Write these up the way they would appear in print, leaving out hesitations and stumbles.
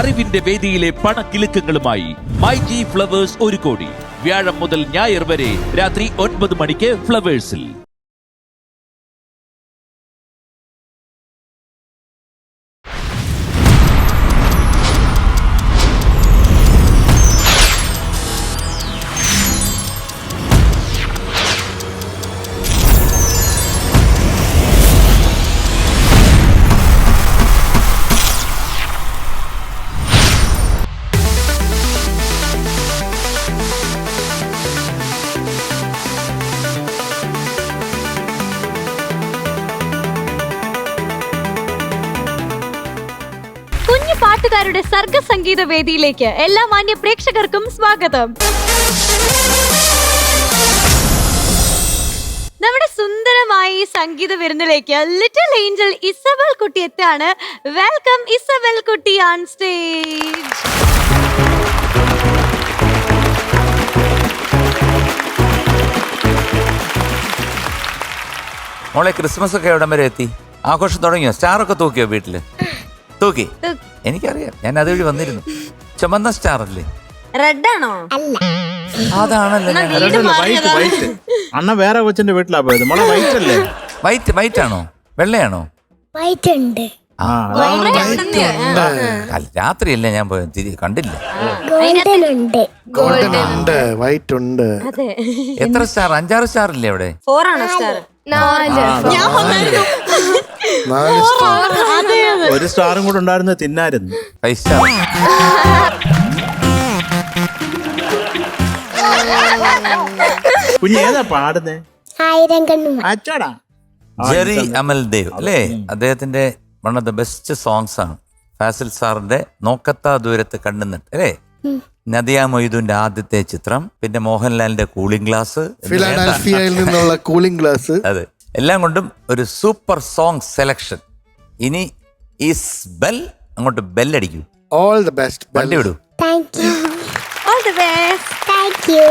അറിവിന്റെ വേദിയിലെ പണക്കിലുക്കങ്ങളുമായി my G flowers 1 കോടി. വ്യാഴം മുതൽ ഞായർ വരെ രാത്രി 9 മണിക്ക് ഫ്ലവേഴ്സിൽ. പാട്ടുകാരുടെ സർഗസംഗീത വേദിയിലേക്ക് എല്ലാ മാന്യ പ്രേക്ഷകർക്കും സ്വാഗതം. നമ്മുടെ സുന്ദരമായി സംഗീത വിരുന്നിലേക്ക് ലിറ്റിൽ ഏഞ്ചൽ ഇസബൽ കുട്ടി എത്താണ്. വെൽക്കം ഇസബൽ കുട്ടി ഓൺ സ്റ്റേജ്. മോളെ, ക്രിസ്മസ് ഒക്കെ എവിടം വരെ എത്തി? ആഘോഷം തുടങ്ങിയോ? സ്റ്റാറൊക്കെ തൂക്കിയോ വീട്ടില്? തൂക്കി? എനിക്കറിയാം, ഞാൻ അതുവഴി വന്നിരുന്നു. ചുമന്ന സ്റ്റാർ അല്ലേ? റെഡ് ആണോ? അതാണല്ലോ. അണ്ണ വേറെ കൊച്ചിന്റെ വീട്ടിലാ പോയത്. മോളെ വൈറ്റ് അല്ലേ? വൈറ്റ് ആണോ വൈറ്റാണോ? വൈറ്റ് ഉണ്ട്. രാത്രിയല്ലേ ഞാൻ പോയത്, കണ്ടില്ല. ഗോൾഡൻ ഉണ്ട്, വൈറ്റ് ഉണ്ട്. എത്ര സ്റ്റാർ? 5-6 സ്റ്റാർ ഇല്ലേ അവിടെ? 4 ആണോ സ്റ്റാർ? 4. ഒരു സ്റ്റാറും കൂടെ ഉണ്ടായിരുന്നു, തിന്നായിരുന്നു. 5 സ്റ്റാർ. കുഞ്ഞ് ഏതാ പാടുന്നേ? അച്ചോടാ. ജെറി അമൽ ദേവ് അല്ലേ? അദ്ദേഹത്തിന്റെ one of the best songs ആണ് ഫാസിൽ സാറിന്റെ നോക്കത്താ ദൂരത്ത് കണ്ണുന്നിട്ട് അല്ലേ? നദിയ മൊയ്തുവിന്റെ ആദ്യത്തെ ചിത്രം, പിന്നെ മോഹൻലാലിന്റെ കൂളിംഗ് ഗ്ലാസ്, ഫിലാഡൽഫിയയിൽ നിന്നുള്ള കൂളിംഗ് ഗ്ലാസ്. അതെ, എല്ലാം കൊണ്ടും ഒരു സൂപ്പർ സോങ് സെലക്ഷൻ. ഇനി ഈസ് ബെൽ, അങ്ങോട്ട് ബെല്ലടിക്കൂ. All the best. വണ്ടി വിടൂ. Thank you. All the best. Thank you.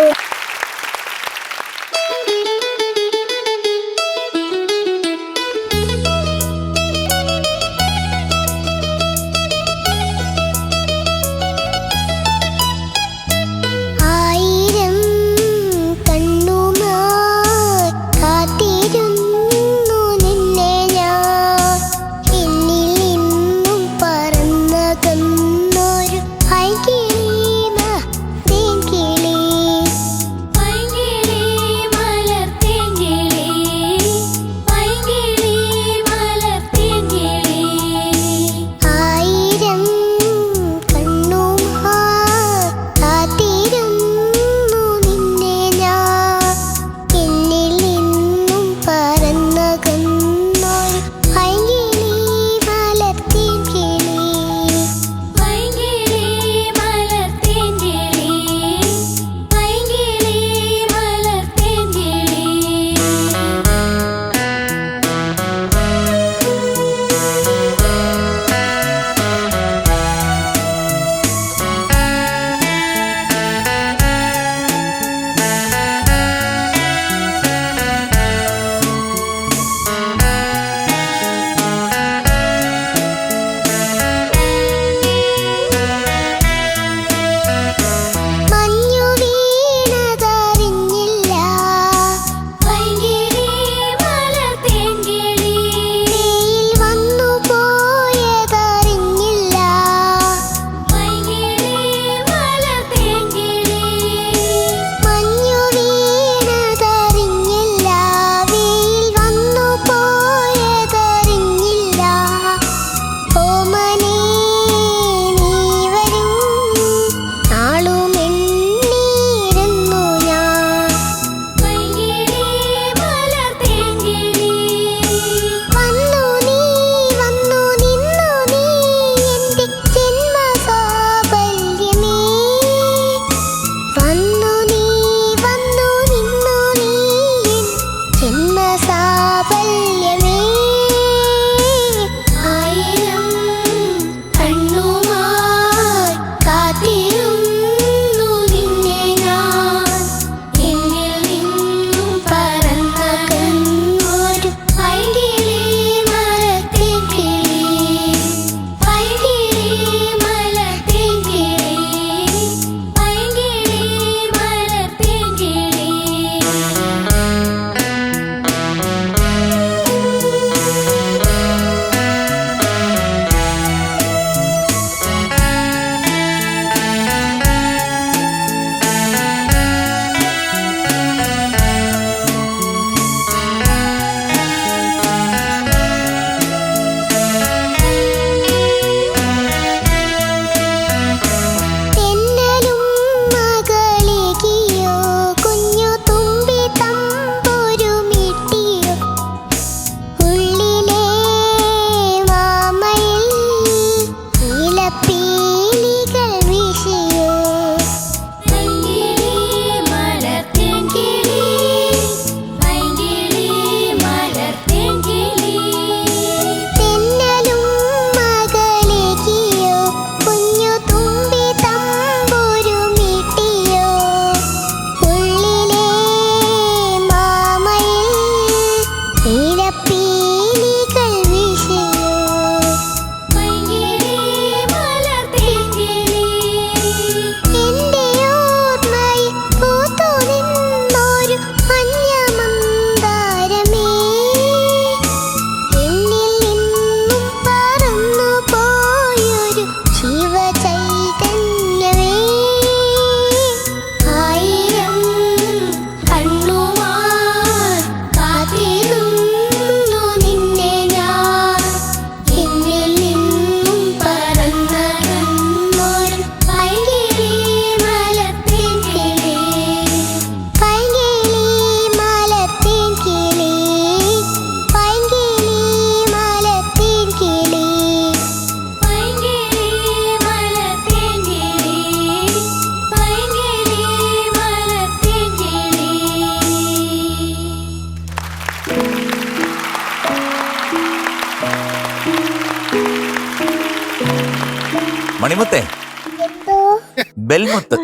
മണിമുത്തേ, ബെൽമുത്ത്.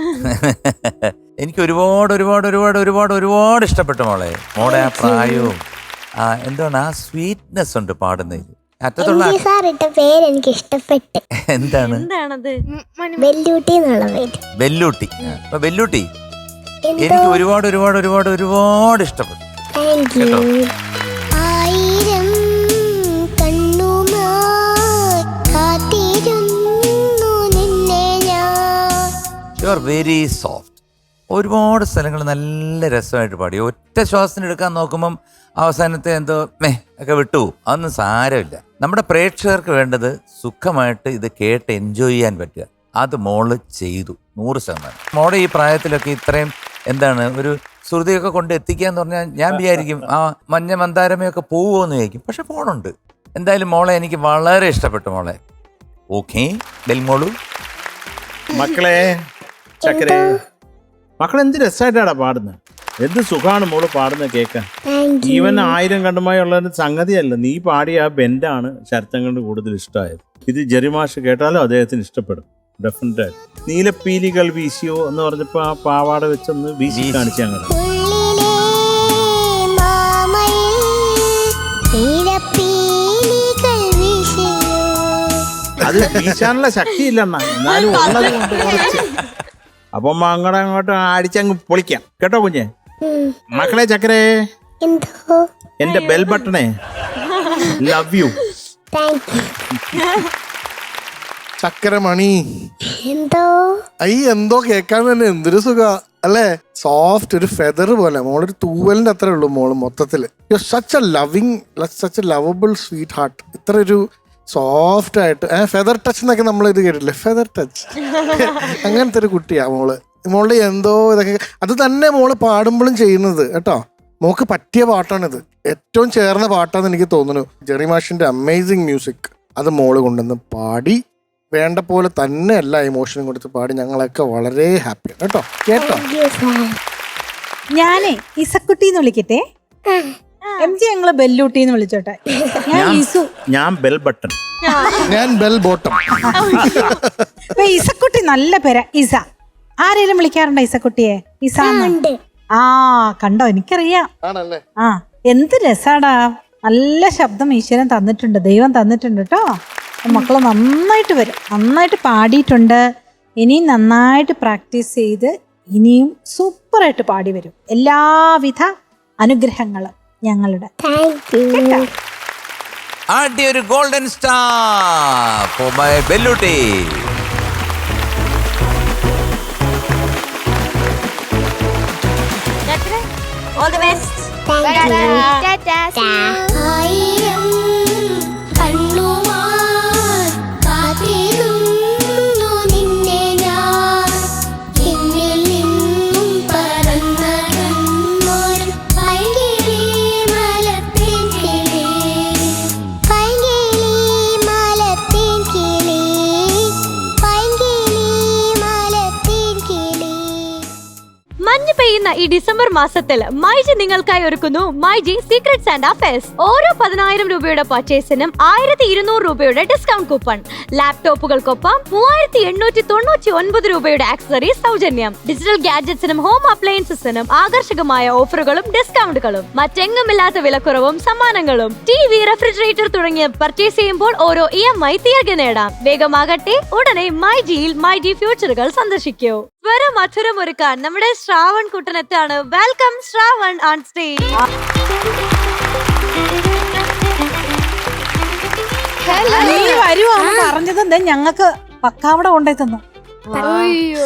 എനിക്ക് ഒരുപാട് ഒരുപാട് ഒരുപാട് ഒരുപാട് ഒരുപാട് ഇഷ്ടപ്പെട്ടു മോളെ. മോളെ ആ പ്രായവും എന്താണ് ആ സ്വീറ്റ്നെസ് ഉണ്ട് പാടുന്നതിൽ. അറ്റത്തുള്ള സാറിട്ട പേര് എനിക്ക് ഇഷ്ടപ്പെട്ടു. എന്താണ്? എന്താണത്? വെല്ലൂട്ടി എന്നുള്ള പേര്. ബെല്ലൂട്ടി. അപ്പൊ ബെല്ലൂട്ടി എനിക്ക് ഒരുപാട് ഒരുപാട് ഒരുപാട് ഒരുപാട് ഇഷ്ടപ്പെട്ടു. Thank you. ആയിരം കണ്ണുമായി കാത്തിരുന്നു നിന്നെ ഞാൻ. You are very soft. ഒരുപാട് സ്ഥലങ്ങൾ നല്ല രസമായിട്ട് പാടി. ഒറ്റ ശ്വാസത്തിന് എടുക്കാൻ നോക്കുമ്പം അവസാനത്തെ എന്തോ ഒക്കെ വിട്ടു. അതൊന്നും സാരമില്ല. നമ്മുടെ പ്രേക്ഷകർക്ക് വേണ്ടത് സുഖമായിട്ട് ഇത് കേട്ട് എൻജോയ് ചെയ്യാൻ പറ്റുക. അത് മോള് ചെയ്തു 100%. മോളെ ഈ പ്രായത്തിലൊക്കെ ഇത്രയും എന്താണ് ഒരു ശ്രുതിയൊക്കെ കൊണ്ട് എത്തിക്കുക എന്ന് പറഞ്ഞാൽ ഞാൻ വിചാരിക്കും ആ മഞ്ഞ മന്ദാരമയൊക്കെ പോവുമെന്ന് വിചാരിക്കും. പക്ഷെ പോണുണ്ട്. എന്തായാലും മോളെ എനിക്ക് വളരെ ഇഷ്ടപ്പെട്ടു മോളെ. ഓക്കെ ബെൽമോളു. മക്കളെ ചക്കരെ, മക്കളെന്ത് രസമായിട്ടാടാ പാടുന്നത്. എന്ത് സുഖമാണ് മോള് പാടുന്നത് കേൾക്കാൻ. ഈവൻ 1000 കണ്ടുമായി ഉള്ള സംഗതിയല്ല. നീ പാടിയ ആ ബെൻഡാണ് ശരത്തങ്ങളുടെ കൂടുതൽ ഇഷ്ടമായത്. ഇത് ജെറിമാഷ് കേട്ടാലും അദ്ദേഹത്തിന് ഇഷ്ടപ്പെടും ഡെഫിനറ്റ് ആയിട്ട്. നീലപ്പീലികൾ വീശിയോ എന്ന് പറഞ്ഞപ്പോ ആ പാവാട വെച്ചൊന്ന് വീശി കാണിച്ചു ഞങ്ങൾ. ഉള്ളിലെ മാമയിൽ നീലപ്പീലികൾ വീശിയോ. അത് വീശാനുള്ള ശക്തിയില്ല എന്നാലും ഉള്ളത് കൊണ്ട് കുറച്ച്. അപ്പം അങ്ങോട്ട് അടിച്ചങ്ങ് പൊളിക്കാം കേട്ടോ കുഞ്ഞെ. മക്കളെ ചക്കരെ, എന്തോ എന്റെ ബെൽ ബട്ടണേ, ലവ് യു. Thank you. ചക്കരമണി. എന്തോ എന്തോ കേൾക്കാൻ തന്നെ എന്തൊരു സുഖ അല്ലേ. സോഫ്റ്റ് ഒരു ഫെദർ പോലെ. മോളൊരു തൂവലിന്റെ അത്രേ ഉള്ളൂ മോള് മൊത്തത്തില്. Such A loving, such A lovable sweet heart. ഇത്ര ഒരു സോഫ്റ്റ് ആയിട്ട് ഫെദർ ടച്ച് എന്നൊക്കെ നമ്മൾ ഇത് കേട്ടില്ലേ, ഫെദർ ടച്ച്. അങ്ങനത്തെ ഒരു കുട്ടിയാ മോള്. മോളുടെ എന്തോ ഇതൊക്കെ അത് തന്നെ മോള് പാടുമ്പോഴും ചെയ്യുന്നത് കേട്ടോ. മോക്ക് പറ്റിയ പാട്ടാണിത്. ഏറ്റവും ചേർന്ന പാട്ടാന്ന് എനിക്ക് തോന്നുന്നു. ജെറി മാഷിന്റെ അമേസിങ് മ്യൂസിക് അത് മോള് കൊണ്ടുവന്ന് പാടി വേണ്ട പോലെ തന്നെ എല്ലാ ഇമോഷനും കൊടുത്ത് പാടി. ഞങ്ങളൊക്കെ വളരെ ഹാപ്പിയാണ് കേട്ടോ. കേട്ടോ ഞാനേ ഇസക്കുട്ടി എന്ന് വിളിക്കട്ടെ. MG ഞങ്ങള് ബെല്ലൂട്ടി എന്ന് വിളിച്ചോട്ടെ. ഞാൻ ഇസു. ഞാൻ ബെൽ ബട്ടൺ. ഞാൻ ബെൽ ബോട്ടം. ഇപ്പൊ ഇസക്കുട്ടി നല്ല പേരാ. ഇസ ആരേലും വിളിക്കാറുണ്ടോ ഇസക്കുട്ടിയെ? ഇസ ആ കണ്ടോ, എനിക്കറിയാം. ആണല്ലേ? ആ എന്ത് രസാടാ. നല്ല ശബ്ദം ഈശ്വരൻ തന്നിട്ടുണ്ട്, ദൈവം തന്നിട്ടുണ്ട് കേട്ടോ. മക്കള് നന്നായിട്ട് വരും, നന്നായിട്ട് പാടിയിട്ടുണ്ട്. ഇനിയും നന്നായിട്ട് പ്രാക്ടീസ് ചെയ്ത് ഇനിയും സൂപ്പറായിട്ട് പാടി വരും. എല്ലാവിധ അനുഗ്രഹങ്ങളും ഞങ്ങളുടെ. Thank you. ആദ്യ ഒരു ഗോൾഡൻ സ്റ്റാർ ഫോർ മൈ ബെല്ലൂട്ടി. All the best. ആയിരം കണ്ണുമായി കാത്തിരുന്നു നിന്നെ ഞാൻ. എന്നിൽ നിന്നും പറന്നൊരു പൈകിളി മലത്തിൻ കിളി, പൈകിളി മലത്തിൻ കിളി, പൈകിളി മലത്തിൻ കിളി. മഞ്ഞ് പെയ്യുന്ന ഈ ഡിസംബർ മാസത്തിൽ മൈജി നിങ്ങൾക്കായി ഒരുക്കുന്നു മൈജി സീക്രട്ട് സാന്റാ ഫെസ്റ്റ്. ഓരോ 10,000 രൂപയുടെ പർച്ചേസിനും 1200 രൂപയുടെ ഡിസ്കൗണ്ട് കൂപ്പൺ. ലാപ്ടോപ്പുകൾക്കൊപ്പം 3899 രൂപയുടെ ആക്സസറീസ് സൗജന്യം. ഡിജിറ്റൽ ഗാഡ്ജറ്റ്സിനും ഹോം അപ്ലയൻസസിനും ആകർഷകമായ ഓഫറുകളും ഡിസ്കൗണ്ടുകളും. മറ്റെങ്ങുമില്ലാത്ത വിലക്കുറവും സമ്മാനങ്ങളും. TV, റെഫ്രിജറേറ്റർ തുടങ്ങിയ പർച്ചേസ് ചെയ്യുമ്പോൾ ഓരോ EMI തിരികെ നേടാം. വേഗമാകട്ടെ, ഉടനെ മൈജിയിൽ മൈജി ഫ്യൂച്ചറുകൾ സന്ദർശിക്കൂ. മധുരം ഒരുക്കാൻ നമ്മുടെ ശ്രാവൺ കുട്ടനെത്താണ്. Welcome Shravan on stage. നീ വരുവാന്ന് പറഞ്ഞത് ഞങ്ങൾക്ക് പക്കാവട കൊണ്ടുപോയി തന്നു.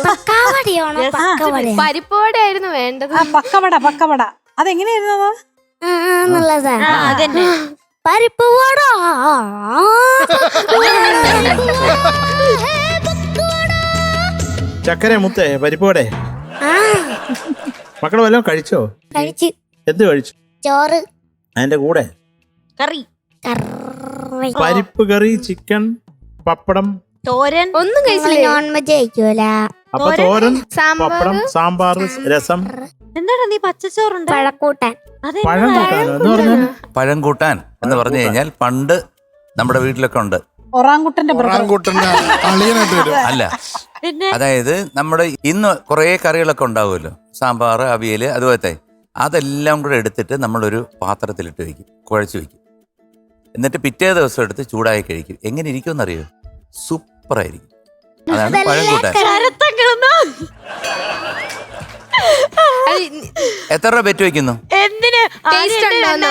പക്കാവടയാണോ? പക്കാവടയാ? പരിപ്പോടെയായിരുന്നു വേണ്ടത്. ആ പക്കവട പക്കവട അതെങ്ങനെയായിരുന്നു? നല്ലതാ. അതന്നെ പരിപ്പ് വട. ചക്കര മുത്തേ പരിപ്പോടെ. മക്കള് വല്ലതും കഴിച്ചോ? കഴിച്ചു. എന്ത് കഴിച്ചു? ചോറ്, അതിന്റെ കൂടെ കറി, കറി, പരിപ്പ് കറി, ചിക്കൻ, പപ്പടം, തോരൻ. ഒന്നും കഴിച്ചില്ലേ? നോൺ വെജ് കഴിക്കൂല. അപ്പൊ തോരൻ, സാമ്പാറ്, പപ്പടം, സാമ്പാർ, രസം. എന്താണ് നീ പച്ചച്ചോറുണ്ട്? പഴക്കൂട്ടാൻ. പഴം കൂട്ടാനോ എന്ന് പറഞ്ഞാൽ? പഴം കൂട്ടാൻ എന്ന് പറഞ്ഞു കഴിഞ്ഞാൽ പണ്ട് നമ്മുടെ വീട്ടിലൊക്കെ ഉണ്ട്. ഒറാങ്കുട്ടന്റെ brother. ഒറാങ്കുട്ടന്റെ അളിയനായിട്ട് വരും. അല്ല, പിന്നെ അതായത് നമ്മുടെ ഇന്ന് കുറേ കറികളൊക്കെ ഉണ്ടാവുമല്ലോ, സാമ്പാർ, അവിയൽ, അതുപോലത്തെ അതെല്ലാം കൂടെ എടുത്തിട്ട് നമ്മളൊരു പാത്രത്തിലിട്ട് വയ്ക്കും, കുഴച്ച് വയ്ക്കും. എന്നിട്ട് പിറ്റേ ദിവസം എടുത്ത് ചൂടായി കഴിക്കും. എങ്ങനെ ഇരിക്കുമെന്നറിയോ? സൂപ്പറായിരിക്കും. അതാണ് പഴംകൂട്ടാൻ. കരത്തം കിടന്നു. എത്ര രൂപ ബെറ്റ് വയ്ക്കുന്നു? എന്തിന് Taste ഉണ്ടോന്നോ?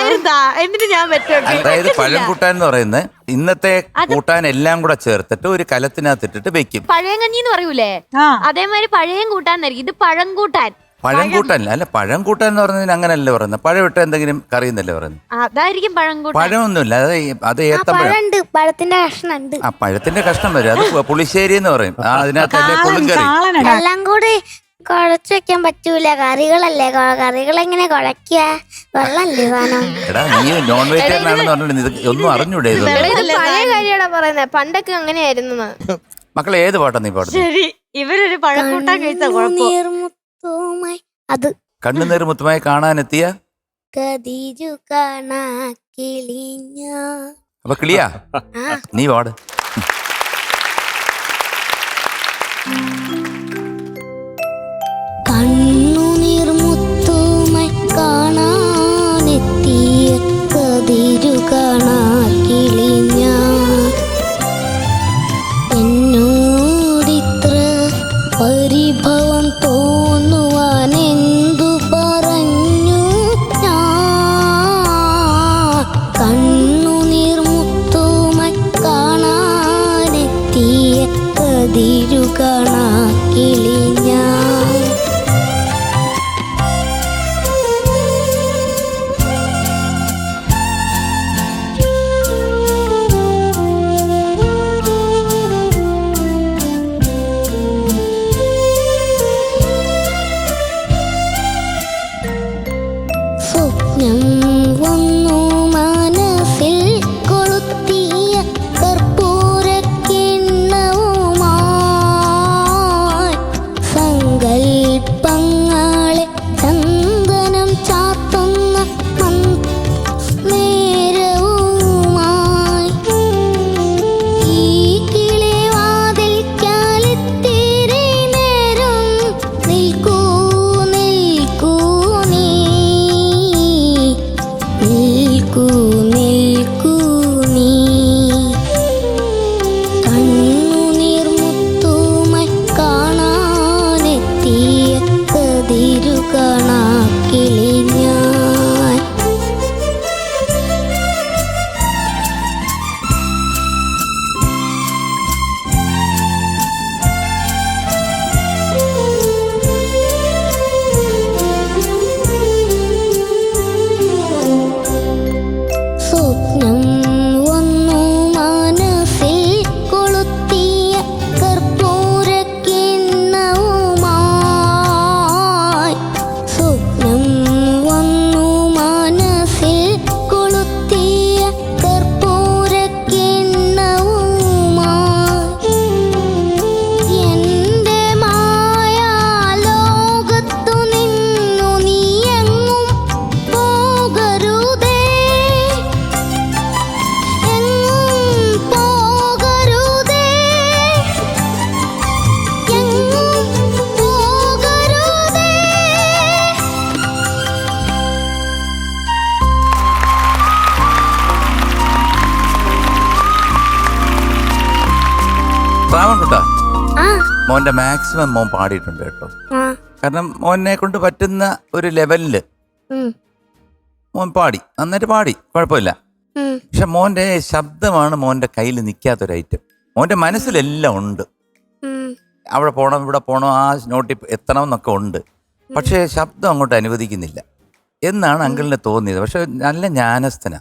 എന്തിന് ഞാൻ പറ്റും? അതായത് പഴംകൂട്ടാൻ എന്ന് പറയുന്നത് ഇന്നത്തെ കൂട്ടാൻ എല്ലാം കൂടെ ചേർത്തിട്ട് ഒരു കലത്തിനകത്തിട്ടിട്ട് വെക്കും. പഴയങ്കഞ്ഞി എന്ന് പറയൂലേ, ആ അതേമാതിരി പഴയം കൂട്ടാന്നായിരിക്കും. ഇത് പഴം കൂട്ടാൻ. പഴംകൂട്ടാൻ അല്ല, പഴംകൂട്ടാൻ എന്ന് പറഞ്ഞതിന് അങ്ങനല്ലേ പറയുന്നത്. പഴമിട്ട് എന്തെങ്കിലും കറി എന്നല്ലേ പറയുന്നത്. അതായിരിക്കും പഴം കൂട്ടാൻ. പഴമൊന്നുമില്ല, അത് ഏത്തമ്പഴം. പഴണ്ട്, പഴത്തിന്റെ കഷ്ണം ഉണ്ട്. ആ പഴത്തിന്റെ കഷ്ണം വരും, അത് പുളിശ്ശേരി എന്ന് പറയും. അതിനകത്തല്ലേ പുളിങ്കറി. കാളനടാ. എല്ലാം കൂടി കുഴച്ച് വെക്കാൻ പറ്റൂല. കറികളല്ലേ, കറികൾ എങ്ങനെ കുഴക്കുക? വെള്ളല്ലേ സാധനം. എടാ, നീ നോൺ വെജിറ്റേറിയനാണെന്ന് പറഞ്ഞിട്ട് ഇത് ഒന്നും അറിഞ്ഞൂടെ ഇത്? എടാ, ഇത് പഴയ കാര്യമാടാ പറയുന്നത്. പണ്ടൊക്കെ അങ്ങനെയായിരുന്നു. മക്കളെ ഏത് പാട്ടാ നീ പാടുന്നത്? ശരി, ഇവരൊരു പഴം കൂട്ടാൻ കഴിച്ച കുഴപ്പം. നീർമുത്തുമായി അത് കണ്ണുനീർ മുത്തുമായി കാണാനെത്തിയ കതിരു കാണാ കിളിഞ്ഞ. അപ്പൊ കിളിയാ, നീ പാട്. കണ്ണുനീർമുത്തുമായി കാണാനെത്തിയ കതിരു കാണാ കിളിഞ്ഞ. എന്നോടിത്ര പരിഭവം തോന്നുവാൻ എന്തു പറഞ്ഞു ഞാൻ? കണ്ണുനീർമുത്തുമായി കാണാനെത്തിയ കതിരു കാണാ കിളിഞ്ഞ. സ്വപ്നം വന്നു മനസ്സിൽ കൊളുത്തിയ കർപ്പൂരക്കിണ്ണവുമായി സങ്കൽപ്പങ്ങളെ ചന്ദനം ചാത്തുന്ന നേരവുമായി ഈ കിളിവാതിൽക്കാലിത്തിരി നേരം നിൽക്കൂ നിൽക്കൂ നീ, നിൽക്കൂ നിൽക്കൂ നീ. കണ്ണുനീർമുത്തുമായി കാണാനെത്തിയ കതിരു കാണാ കിളിഞ്ഞ. സ്വപ്നം വന്നു മനസ്സിൽ കൊളുത്തിയ കർപ്പൂരക്കിണ്ണവുമായി. സ്വപ്നം വന്നു മനസ്സിൽ കൊളുത്തിയ കർപ്പൂരക്കിണ്ണവുമായി. എന്റെ മായാലോകത്തു നിന്നു നീ എങ്ങും പോകരുതേ, എങ്ങും പോകരുതേ, എങ്ങും പോകരുതേ. ശ്രാവൺകുട്ടാ, ആ മോന്റെ മാക്സിമം മോൻ പാടിയിട്ടുണ്ട് കേട്ടോ. ആ കാരണം മോനെ കൊണ്ട് പറ്റുന്ന ഒരു ലെവലില് ഉം, മോൻ പാടി, നന്നായിട്ട് പാടി, കുഴപ്പമില്ല. ഉം. പക്ഷെ മോന്റെ ശബ്ദമാണ് മോന്റെ കയ്യിൽ നിൽക്കാത്തൊരു ഐറ്റം. മോന്റെ മനസ്സിലെല്ലാം ഉണ്ട്, ഉം. അവിടെ പോകണം ഇവിടെ പോകണം, ആ നോട്ടിൽ എത്തണം എന്നൊക്കെ ഉണ്ട്. പക്ഷേ ശബ്ദം അങ്ങോട്ട് അനുവദിക്കുന്നില്ല എന്നാണ് അങ്കിളിന് തോന്നിയത്. പക്ഷെ നല്ല ജ്ഞാനസ്ഥനാ.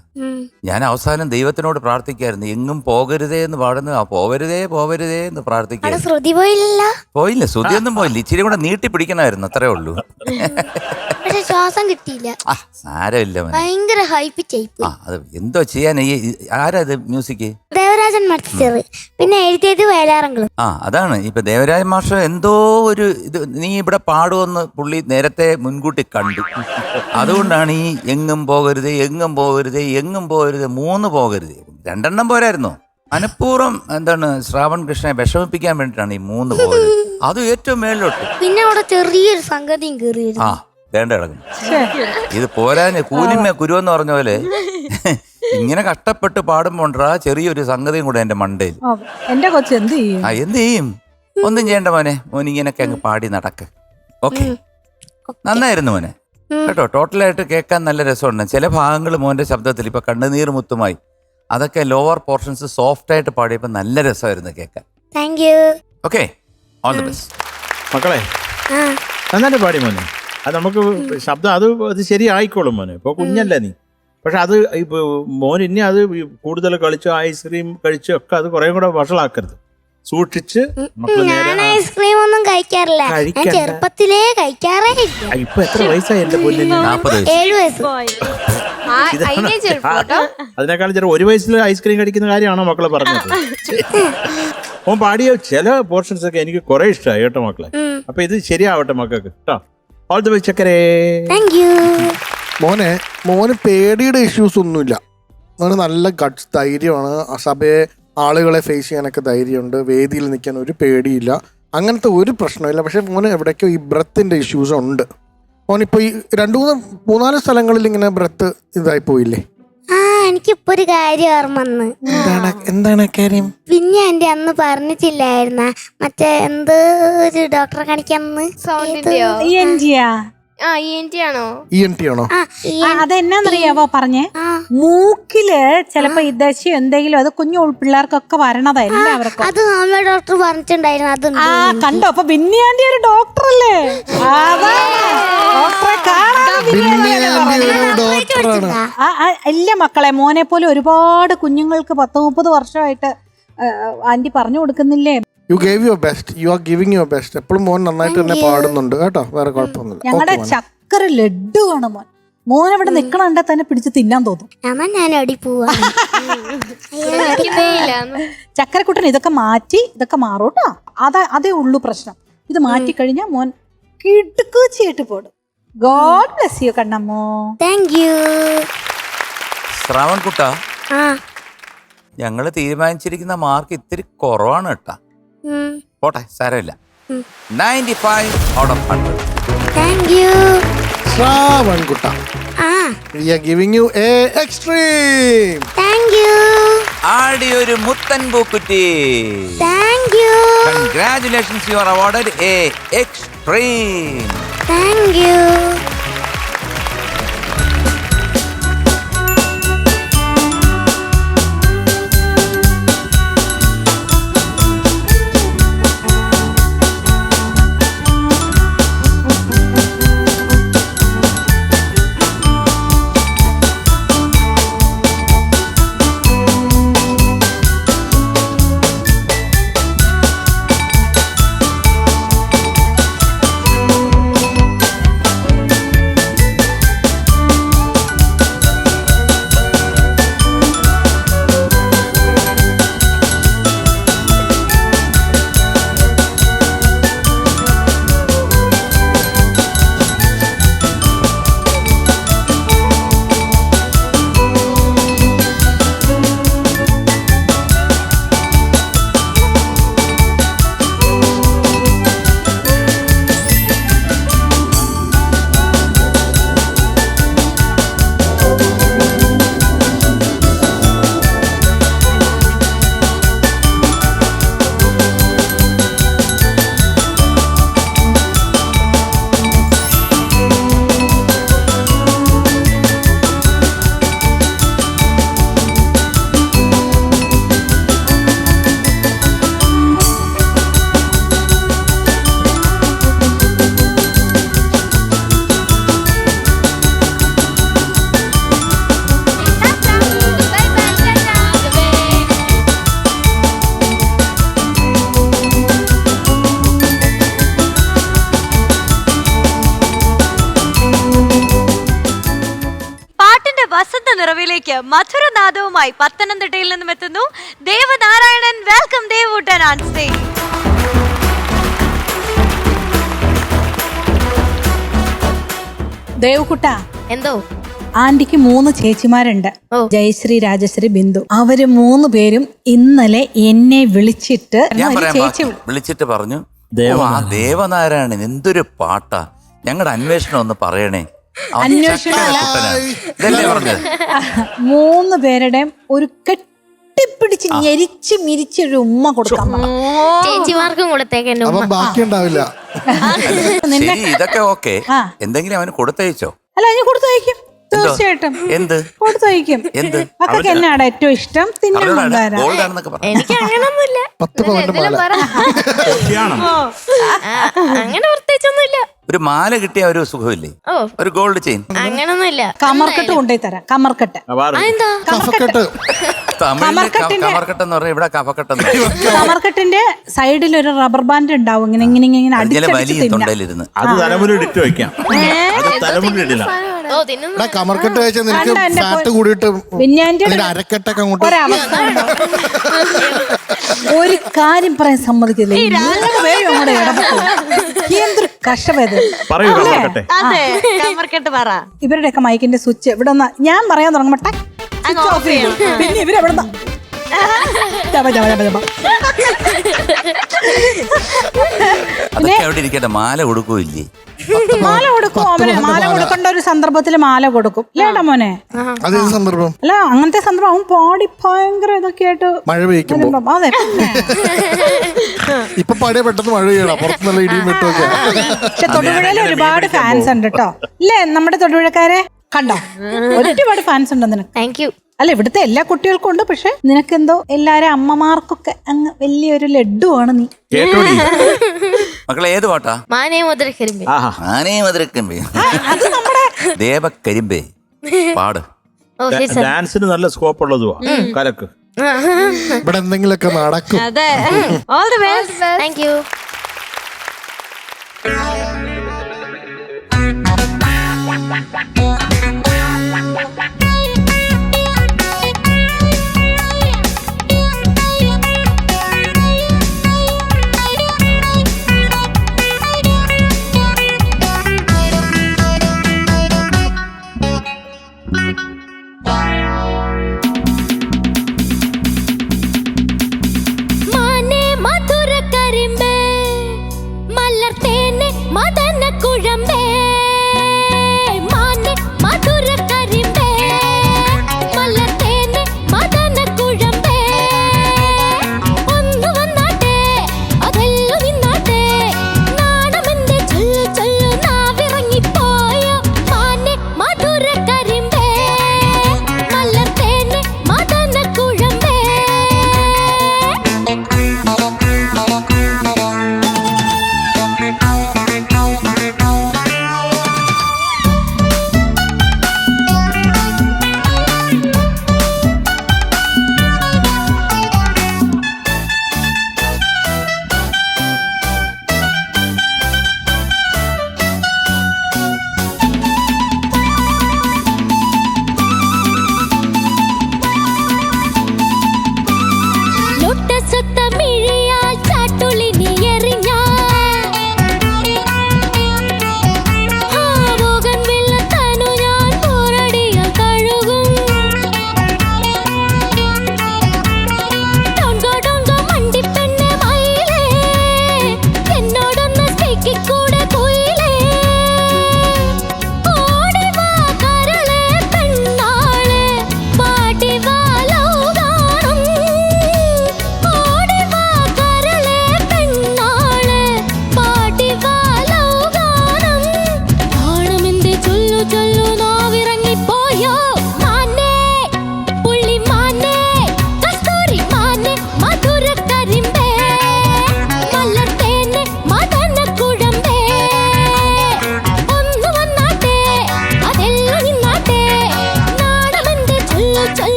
ഞാൻ അവസാനം ദൈവത്തിനോട് പ്രാർത്ഥിക്കായിരുന്നു, എങ്ങും പോകരുതേ എന്ന് പാടുന്നു. ആ പോകരുതേ പോകരുതേ എന്ന് അവിടെ പ്രാർത്ഥിക്കായിരുന്നു. ശ്രുതി പോയില്ല, പോയില്ല, ശ്രുതിയൊന്നും പോയില്ല. ഇച്ചിരി കൂടെ നീട്ടി പിടിക്കണമായിരുന്നു, അത്രേ ഉള്ളൂ. പക്ഷെ ശ്വാസം കിട്ടിയില്ല. ആ സാരമില്ല മോനെ. ഭയങ്കര ഹൈപ്പ് ചെയ്തു. ആ അത് എന്തോ ചെയ്യാൻ. ആരാ ഇത് മ്യൂസിക്? ദേവരാജൻ മാസ്റ്റർ, പിന്നെ എഴുതിയത് വയലാറങ്ങളും. ആ അതാണ് ഇപ്പൊ ദേവരാജ മാഷ് എന്തോ ഒരു ഇത് നീ ഇവിടെ പാടുമെന്ന് പുള്ളി നേരത്തെ മുൻകൂട്ടി കണ്ടു. അതുകൊണ്ടാണ് ഈ എങ്ങും പോകരുത് എങ്ങും പോകരുത് എങ്ങും പോകരുത് 3 പോകരുത്. 2 പോരായിരുന്നോ? മനഃപൂർവ്വം എന്താണ് ശ്രാവൺ കൃഷ്ണനെ വിഷമിപ്പിക്കാൻ വേണ്ടിയിട്ടാണ് ഈ 3 പോയത്. അതും ഏറ്റവും മേളിലോട്ട്. പിന്നെ അവിടെ ചെറിയൊരു സംഗതിയും കയറിയിരുന്നു. ആ വേണ്ട കിടക്കുന്നു. ഇത് പോരാന് കൂനിമ്മ കുരുവെന്ന് പറഞ്ഞ പോലെ ഇങ്ങനെ കഷ്ടപ്പെട്ട് പാടുമ്പോണ്ടാ ചെറിയൊരു സംഗതിയും കൂടെ എന്റെ മണ്ടയിൽ. എന്റെ കൊച്ചു എന്ത് ചെയ്യും? ആ എന്ത് ചെയ്യും? ഒന്നും ചെയ്യണ്ട മോനെ, മോൻ ഇങ്ങനെയൊക്കെ അങ്ങ് പാടി നടക്ക്. ഓക്കെ, നന്നായിരുന്നു മോനെ കേട്ടോ. ടോട്ടലായിട്ട് കേൾക്കാൻ നല്ല രസമുണ്ട്. ചില ഭാഗങ്ങൾ മോന്റെ ശബ്ദത്തിൽ ഇപ്പൊ കണ്ണുനീർ മുത്തുമായി അതൊക്കെ ലോവർ പോർഷൻസ് സോഫ്റ്റ് ആയിട്ട് പാടിയപ്പോ നല്ല രസമായിരുന്നു കേൾക്കാൻ. Thank you. Okay, all the best. മക്കളെ നന്നായിട്ട് പാടി മോനെ. അത് നമുക്ക് ശബ്ദം അത് ശരിയായിക്കോളും മോനെ. ഇപ്പൊ കുഞ്ഞല്ലേ നീ. പക്ഷെ അത് ഇപ്പൊ മോൻ ഇനി അത് കൂടുതൽ കളിച്ചോ ഐസ്ക്രീം കഴിച്ചോ ഒക്കെ അത് കുറെ കൂടെ വഷളാക്കരുത്. സൂക്ഷിച്ച് മക്കള് ഞാൻ ഐസ്ക്രീം ഒന്നും കഴിക്കാറില്ല. ഞാൻ ചെറുപ്പത്തിലേ കഴിക്കാറേ ഇല്ല. ഇപ്പൊ എത്ര വയസ്സായി എന്റെ പൊന്നിന്? 40 വയസ്സ്. 7 വയസ്സ്. അതിനേക്കാളും ചെറു 1 വയസ്സിൽ ഐസ്ക്രീം കഴിക്കുന്ന കാര്യമാണോ മക്കളെ പറഞ്ഞത്? ഓൻ പാടിയ ചില പോർഷൻസ് ഒക്കെ എനിക്ക് കുറെ ഇഷ്ടമായി കേട്ടോ മക്കളെ. അപ്പൊ ഇത് ശരിയാവട്ടെ മക്കൾക്ക് കേട്ടോ. ഓൾ ദി ബെസ്റ്റ് ചക്കരേ. Thank you. മോന് പേടിയുടെ ഇഷ്യൂസ് ഒന്നുമില്ല. മോന് നല്ല ഗട്ട്സ്, ധൈര്യമാണ്. സഭയെ ആളുകളെ ഫേസ് ചെയ്യാനൊക്കെ ധൈര്യമുണ്ട്. വേദിയിൽ നിൽക്കാൻ ഒരു പേടിയില്ല. അങ്ങനത്തെ ഒരു പ്രശ്നമില്ല. പക്ഷെ മോന് എവിടേക്കോ ഈ ബ്രത്തിന്റെ ഇഷ്യൂസ് ഉണ്ട്. മോനിപ്പോ ഈ 2-3-4 സ്ഥലങ്ങളിൽ ഇങ്ങനെ ബ്രത്ത് ഇതായി പോയില്ലേ? എനിക്കിപ്പോ ഒരു കാര്യം ഓർമ്മ വന്ന്. എന്താണ് കാര്യം? പിന്നെ എന്റെ അന്ന് പറഞ്ഞിട്ടില്ലായിരുന്ന മറ്റേ എന്ത് ഒരു ഡോക്ടറെ കാണിക്കാന്ന്? സൗണ്ടിന്റെയോ? ENT ആണോ? അതെന്നാന്നറിയാവോ പറഞ്ഞേ? മൂക്കില് ചിലപ്പോ ഈ ദശ എന്തെങ്കിലും അത് കുഞ്ഞു പിള്ളേർക്കൊക്കെ വരണതാ എല്ലാവർക്കും. അത് ഹോമിയോ ഡോക്ടർ പറഞ്ഞിട്ടുണ്ടായിരുന്നു. അത് കണ്ടോ? അപ്പൊ ബിന്നിയാണ്ടി ഒരു ഡോക്ടർ അല്ലേ? ഇല്ല മക്കളെ, മോനെ പോലെ ഒരുപാട് കുഞ്ഞുങ്ങൾക്ക് 10-30 വർഷമായിട്ട് ആന്റി പറഞ്ഞു കൊടുക്കുന്നില്ലേ? You gave your best. You are giving your best. എപ്പോഴും മോൻ നന്നായിട്ട് തന്നെ പാടുന്നുണ്ട് കേട്ടോ. വേറെ കുഴപ്പമൊന്നുമില്ല. ഞങ്ങളുടെ ചക്കര ലഡുവാണ് മോൻ. മോൻ ഇവിടെ നിക്കണണ്ട തന്നെ പിടിച്ച് തിന്നാൻ തോന്നും. ഞാൻ ഓടി പോവാ. ചക്കരക്കുട്ടൻ ഇതൊക്കെ മാറ്റി ഇതൊക്കെ മാറൂട്ടോ. അതേ ഉള്ളൂ പ്രശ്നം. ഇത് മാറ്റി കഴിഞ്ഞാൽ മോൻ കിടുക്കുച്ചിട്ട് പോടും. ഗോഡ് ബ്ലെസ് യു കണ്ണമ്മോ. Thank you. ശ്രാവൺ കുട്ട, ഞങ്ങള് തീരുമാനിച്ചിരിക്കുന്ന മാർക്ക് ഇത്തിരി കുറവാണ് കേട്ടാ. പോട്ടെ, സാരമില്ല. 95 out of 100. Thank you. ശ്രാവൺകുട്ട, we are giving you a extreme. Thank you. ആടി ഒരു മുത്തൻ പൂക്കുറ്റി. Thank you. Congratulations, you are awarded a extreme. Thank you. നിറവിലേക്ക് മധുരനാദവുമായി പത്തനംതിട്ടയിൽ നിന്നും എത്തുന്നു Devanarayanan. Welcome Devoottan on stage. ദേവക്കുട്ട, എന്തോ ആന്റിക്ക് 3 ചേച്ചിമാരുണ്ട്, ജയശ്രീ, രാജശ്രീ, ബിന്ദു. അവര് 3 പേരും ഇന്നലെ എന്നെ വിളിച്ചിട്ട് ഞാൻ ഒരു പറയാം ചേച്ചി ബാക്കി. വിളിച്ചിട്ട് പറഞ്ഞു, "ഓ, ആ ദേവനാരായണൻ എന്തൊരു പാട്ടാ, ഞങ്ങളുടെ അന്വേഷണം ഒന്ന് പറയണേ." അവൻ അന്വേഷണമല്ല. ചക്കരക്കുട്ടനാ. ഇതല്ലേ പറഞ്ഞത്? 3 പേരുടെയും ഒരു കെട്ടിപ്പിടിച്ച് ഞെരിച്ച് മിരിച്ച് ഒരു ഉമ്മ കൊടുക്കാൻ പറഞ്ഞു. ചേച്ചിമാർക്കും കൊടുത്തേക്ക് എന്റെ അപ്പം ഉമ്മ. ബാക്കി ഉണ്ടാവില്ല. ശരി, ഇതൊക്കെ ഓക്കെ. ആ. എന്തെങ്കിലും അവന് കൊടുത്തയച്ചോ? അല്ല, ഞാൻ കൊടുത്തയക്കും, തീർച്ചയായിട്ടും എന്ത് കൊടുത്തയക്കും. എന്ത്? മക്കൾക്ക് എന്നാണ് ഏറ്റവും ഇഷ്ടം? തിന്നാൻ കൊണ്ടുവരാം. ഗോൾഡ് ആണെന്നൊക്കെ പറഞ്ഞു. എനിക്ക് അങ്ങനൊന്നുമില്ല. 10 പവന്റെ മാല. പൊട്ടിയാണോ? അങ്ങനെ പ്രത്യേകിച്ചൊന്നുമില്ല. ഒരു മാല കിട്ടിയ ഒരു സുഖമില്ലേ? ഓ ഒരു ഗോൾഡ് ചെയിൻ. അങ്ങനൊന്നുമില്ല. കമർക്കട്ട് കൊണ്ടുപോയി തരാം. കമർക്കട്ട്. എന്താ കഫക്കെട്ട്. തമിഴില് കമർക്കട്ടിന്റെ- കമർക്കട്ടെന്ന് പറഞ്ഞാൽ ഇവിടെ കഫക്കെട്ടെന്ന് പറയും. കമർക്കട്ടിന്റെ സൈഡിൽ ഒരു റബ്ബർ ബാൻഡ് ഉണ്ടാവും, ഇങ്ങനെ ഇങ്ങനെ ഇങ്ങനെ അതിലെ അടിച്ചടിച്ച് വലിയ തിന്നാം. തൊണ്ടയിലിരുന്ന് അത് തലമുറ ഇട്ട് വെക്കാം. അത് തലമുറ ഇടില്ല. ഓ തിന്നുന്നു. എടാ, കമർക്കെട്ട് കഴിച്ചാൽ നിനക്ക് കണ്ടോ എന്റെ ഫാറ്റ് കൂടിയിട്ട് വിഞ്ഞാൻ്റെ അതിന്റെ അരക്കെട്ടൊക്കെ അങ്ങോട്ട് ഒരവസ്ഥ ഉണ്ടോ? ഒരു കാര്യം പറയാൻ സമ്മതിക്കില്ല. ഈ 3 പേരും അങ്ങോട്ട് ഇടപെട്ടു. എന്തൊരു കഷ്ടമത്. പറയൂ കമർക്കട്ടെ. അതെ കമർക്കട്ട് പറ. ഇവരുടെയൊക്കെ മൈക്കിന്റെ സ്വിച്ച് ഇവിടെ ഞാൻ പറയാൻ തുടങ്ങുമ്പോ ടക്ക് switch off ചെയ്യും. പിന്നെ ഇവരെവിടെ അതൊക്കെ അവിടെ ഇരിക്കട്ടെ. മാല കൊടുക്കൂല്ലേ? മാല കൊടുക്കും. അവന് മാല കൊടുക്കേണ്ട ഒരു സന്ദർഭത്തിൽ മാല കൊടുക്കും. ഇല്ലേട്ടാ മോനെ? അതേത് സന്ദർഭം? അല്ല, അങ്ങനത്തെ സന്ദർഭം അവൻ പാടി ഭയങ്കര ഇതൊക്കെ ആയിട്ട് മഴ പെയ്യുമ്പോ. അതെ. ഇപ്പൊ പാടിയ പെട്ടെന്ന് മഴ പെയ്യണം, പുറത്ത് നല്ല ഇടിയും വെട്ടൊക്കെ. പക്ഷെ തൊടുപുഴയിൽ ഒരുപാട് ഫാൻസ് ഉണ്ട് കേട്ടോ. ഇല്ലേ നമ്മുടെ തൊടുപുഴക്കാരെ കണ്ടോ? ഒരുപാട് ഫാൻസ് ഉണ്ട് നിനക്ക്. Thank you. അല്ല, ഇവിടുത്തെ എല്ലാ കുട്ടികൾക്കും ഉണ്ട്. പക്ഷെ നിനക്കെന്തോ എല്ലാരും അമ്മമാർക്കൊക്കെ അങ്ങ് വലിയൊരു ലഡ്ഡുവാണ് നീ. കേട്ടോടി. മക്കളെ ഏത് പാട്ടാ? മാനേ മുതൽ കരിമ്പ്. ആഹാ. ആനേ മധുരക്കമ്പേ അത് നമ്മുടെ ദേവക്കരിമ്പേ പാട്. ഓ ശരി സർ. ഡാൻസിന് നല്ല സ്കോപ്പ് ഉള്ളതുവാ. കലക്ക്. ഇവിടെ എന്തെങ്കിലുമൊക്കെ നടക്കും. അതെ. All the best. Thank you. മാനേ മധുര കരിമ്പേ മലർത്തേനെ മദന കുഴമ്പേ. മാനേ മധുര കരിമ്പേ മലർത്തേനെ മദന കുഴമ്പേ. ഒന്നു വന്നാട്ടെ അതെല്ലു നിന്നാട്ടെ. നാണമെന്റെ ചൊല്ലു ചൊല്ലു നാവിറങ്ങിപ്പോയോ. മാനേ മധുര കരിമ്പേ മലർത്തേനെ മദന കുഴമ്പേ.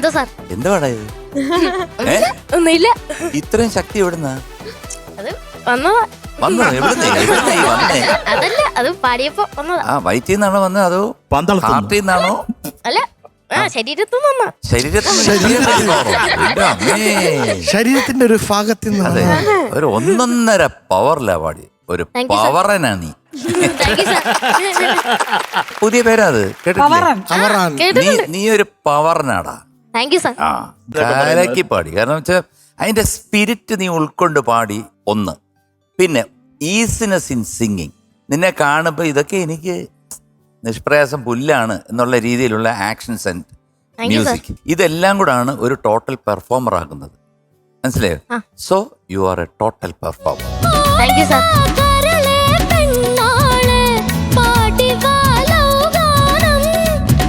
എന്താ സാർ? എന്തുവാടാ ഇത്? ഏ? ഒന്നുമില്ല. ഇത്രയും ശക്തി എവിടുന്നാ അത് വന്നതാ. വന്നത്? എവിടുന്നേ വന്നേ? അതല്ല, അത് പാടിയപ്പോ വന്നതാ. ആ വയറ്റിൽ നിന്നാണോ വന്നത് അതോ പന്തളത്തുനിന്ന്. ഹാർട്ടിൽ നിന്നാണോ? അല്ല, ശരീരത്തിൽ വന്ന. ശരീരത്തിന്റെ ഒരു ഭാഗത്തിൽ അതെ, നിന്ന് ഒരു 1.5 പവറിലാ പാടി. ഒരു Thank you, sir. പവറനാ നീ. Thank you sir. പുതിയ പേരാ അത്, കേട്ടിട്ടില്ലേ? പവറൻ. അവറാൻ നീ ഒരു പവറിനാടാ. Thank you sir. ആ കലക്കി പാടി. കാരണം വെച്ചാൽ അതിന്റെ സ്പിരിറ്റ് നീ ഉൾക്കൊണ്ട് പാടി. ഒന്ന്, പിന്നെ ഈസിനെസ് ഇൻ സിംഗിങ്. നിന്നെ കാണുമ്പോൾ ഇതൊക്കെ എനിക്ക് നിഷ്പ്രയാസം പുല്ലാണ് എന്നുള്ള രീതിയിലുള്ള actions and Thank you, sir. Music, ഇതെല്ലാം കൂടാണ് ഒരു ടോട്ടൽ പെർഫോമർ ആകുന്നത്. മനസ്സിലായോ? So you are a total performer. Thank you sir. കരളെ പെണ്ണാളെ പാടിവാലൗഗാനം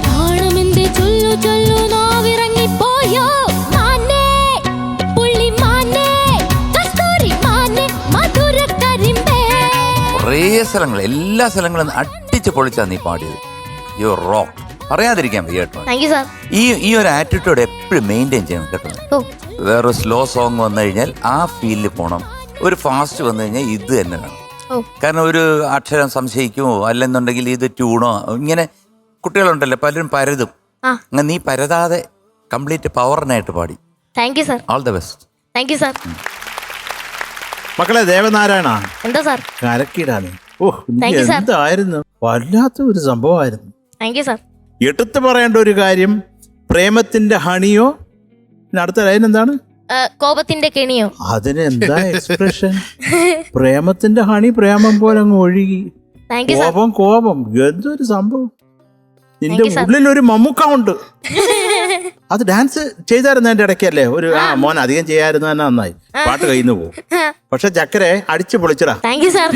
നാണമെന്തേ ചൊല്ലു ചൊല്ലു നാവിറങ്ങിപ്പോയോ മാനേ പുള്ളി മാനേ കസ്തൂരി മാനേ മധുരക്കരിമ്പേ. കുറേ സ്ഥലങ്ങൾ, എല്ലാ സ്ഥലങ്ങളും അടിച്ച് പൊളിച്ചാ നീ പാടിയത്. You rock. പറയാതിരിക്കാൻ വയ്യ കേട്ടോ. Thank you sir. ഈ ഒരു ആറ്റിറ്റ്യൂഡ് എപ്പോഴും മെയിൻറ്റെയിൻ ചെയ്യണം കേട്ടോ. ഓ, വേറൊരു സ്ലോ സോങ് വന്നു കഴിഞ്ഞാൽ ആ ഫീലിൽ പോകണം. ഒരു ഫാസ്റ്റ് വന്നു കഴിഞ്ഞാൽ ഇത് തന്നെ വേണം. ഓ. കാരണം ഒരു അക്ഷരം സംശയിക്കുമോ അല്ലെന്നുണ്ടെങ്കിൽ ഇത് ട്യൂണോ, ഇങ്ങനെ കുട്ടികളുണ്ടല്ലോ പലരും പരതും. ആ. അങ്ങനെ നീ പരതാതെ കംപ്ലീറ്റ് പവറിനായിട്ട് പാടി. Thank you sir. All the best. Thank you sir. മക്കളെ ദേവനാരായണ, എന്താ സാർ? കരക്കിടാണ്. ഓ, Thank you, sir. എന്തായിരുന്നു, വല്ലാത്ത ഒരു സംഭവമായിരുന്നു. Thank you sir. എടുത്തു പറയേണ്ട ഒരു കാര്യം, പ്രേമത്തിന്റെ ഹണിയോ, പിന്നെ അടുത്ത ലൈൻ എന്താണ്? കോപത്തിന്റെ കെണിയോ? അതിനെന്താ എക്സ്പ്രഷൻ? പ്രേമത്തിന്റെ ഹണി പ്രേമം പോലെ അങ്ങ് ഒഴുകി. Thank you sir. കോപം എന്തൊരു സംഭവം. നിന്റെ Thank you, sir. ഉള്ളിൽ ഒരു മമ്മൂക്ക ഉണ്ട്. അത് ഡാൻസ് ചെയ്തായിരുന്നു എന്റെ ഇടയ്ക്കല്ലേ? ഒരു മോൻ അധികം ചെയ്യായിരുന്നു തന്നെ നന്നായി. പാട്ട് കയ്യിന്ന് പോകും. പക്ഷെ ചക്കരെ അടിച്ചു പൊളിച്ചടാ. Thank you sir.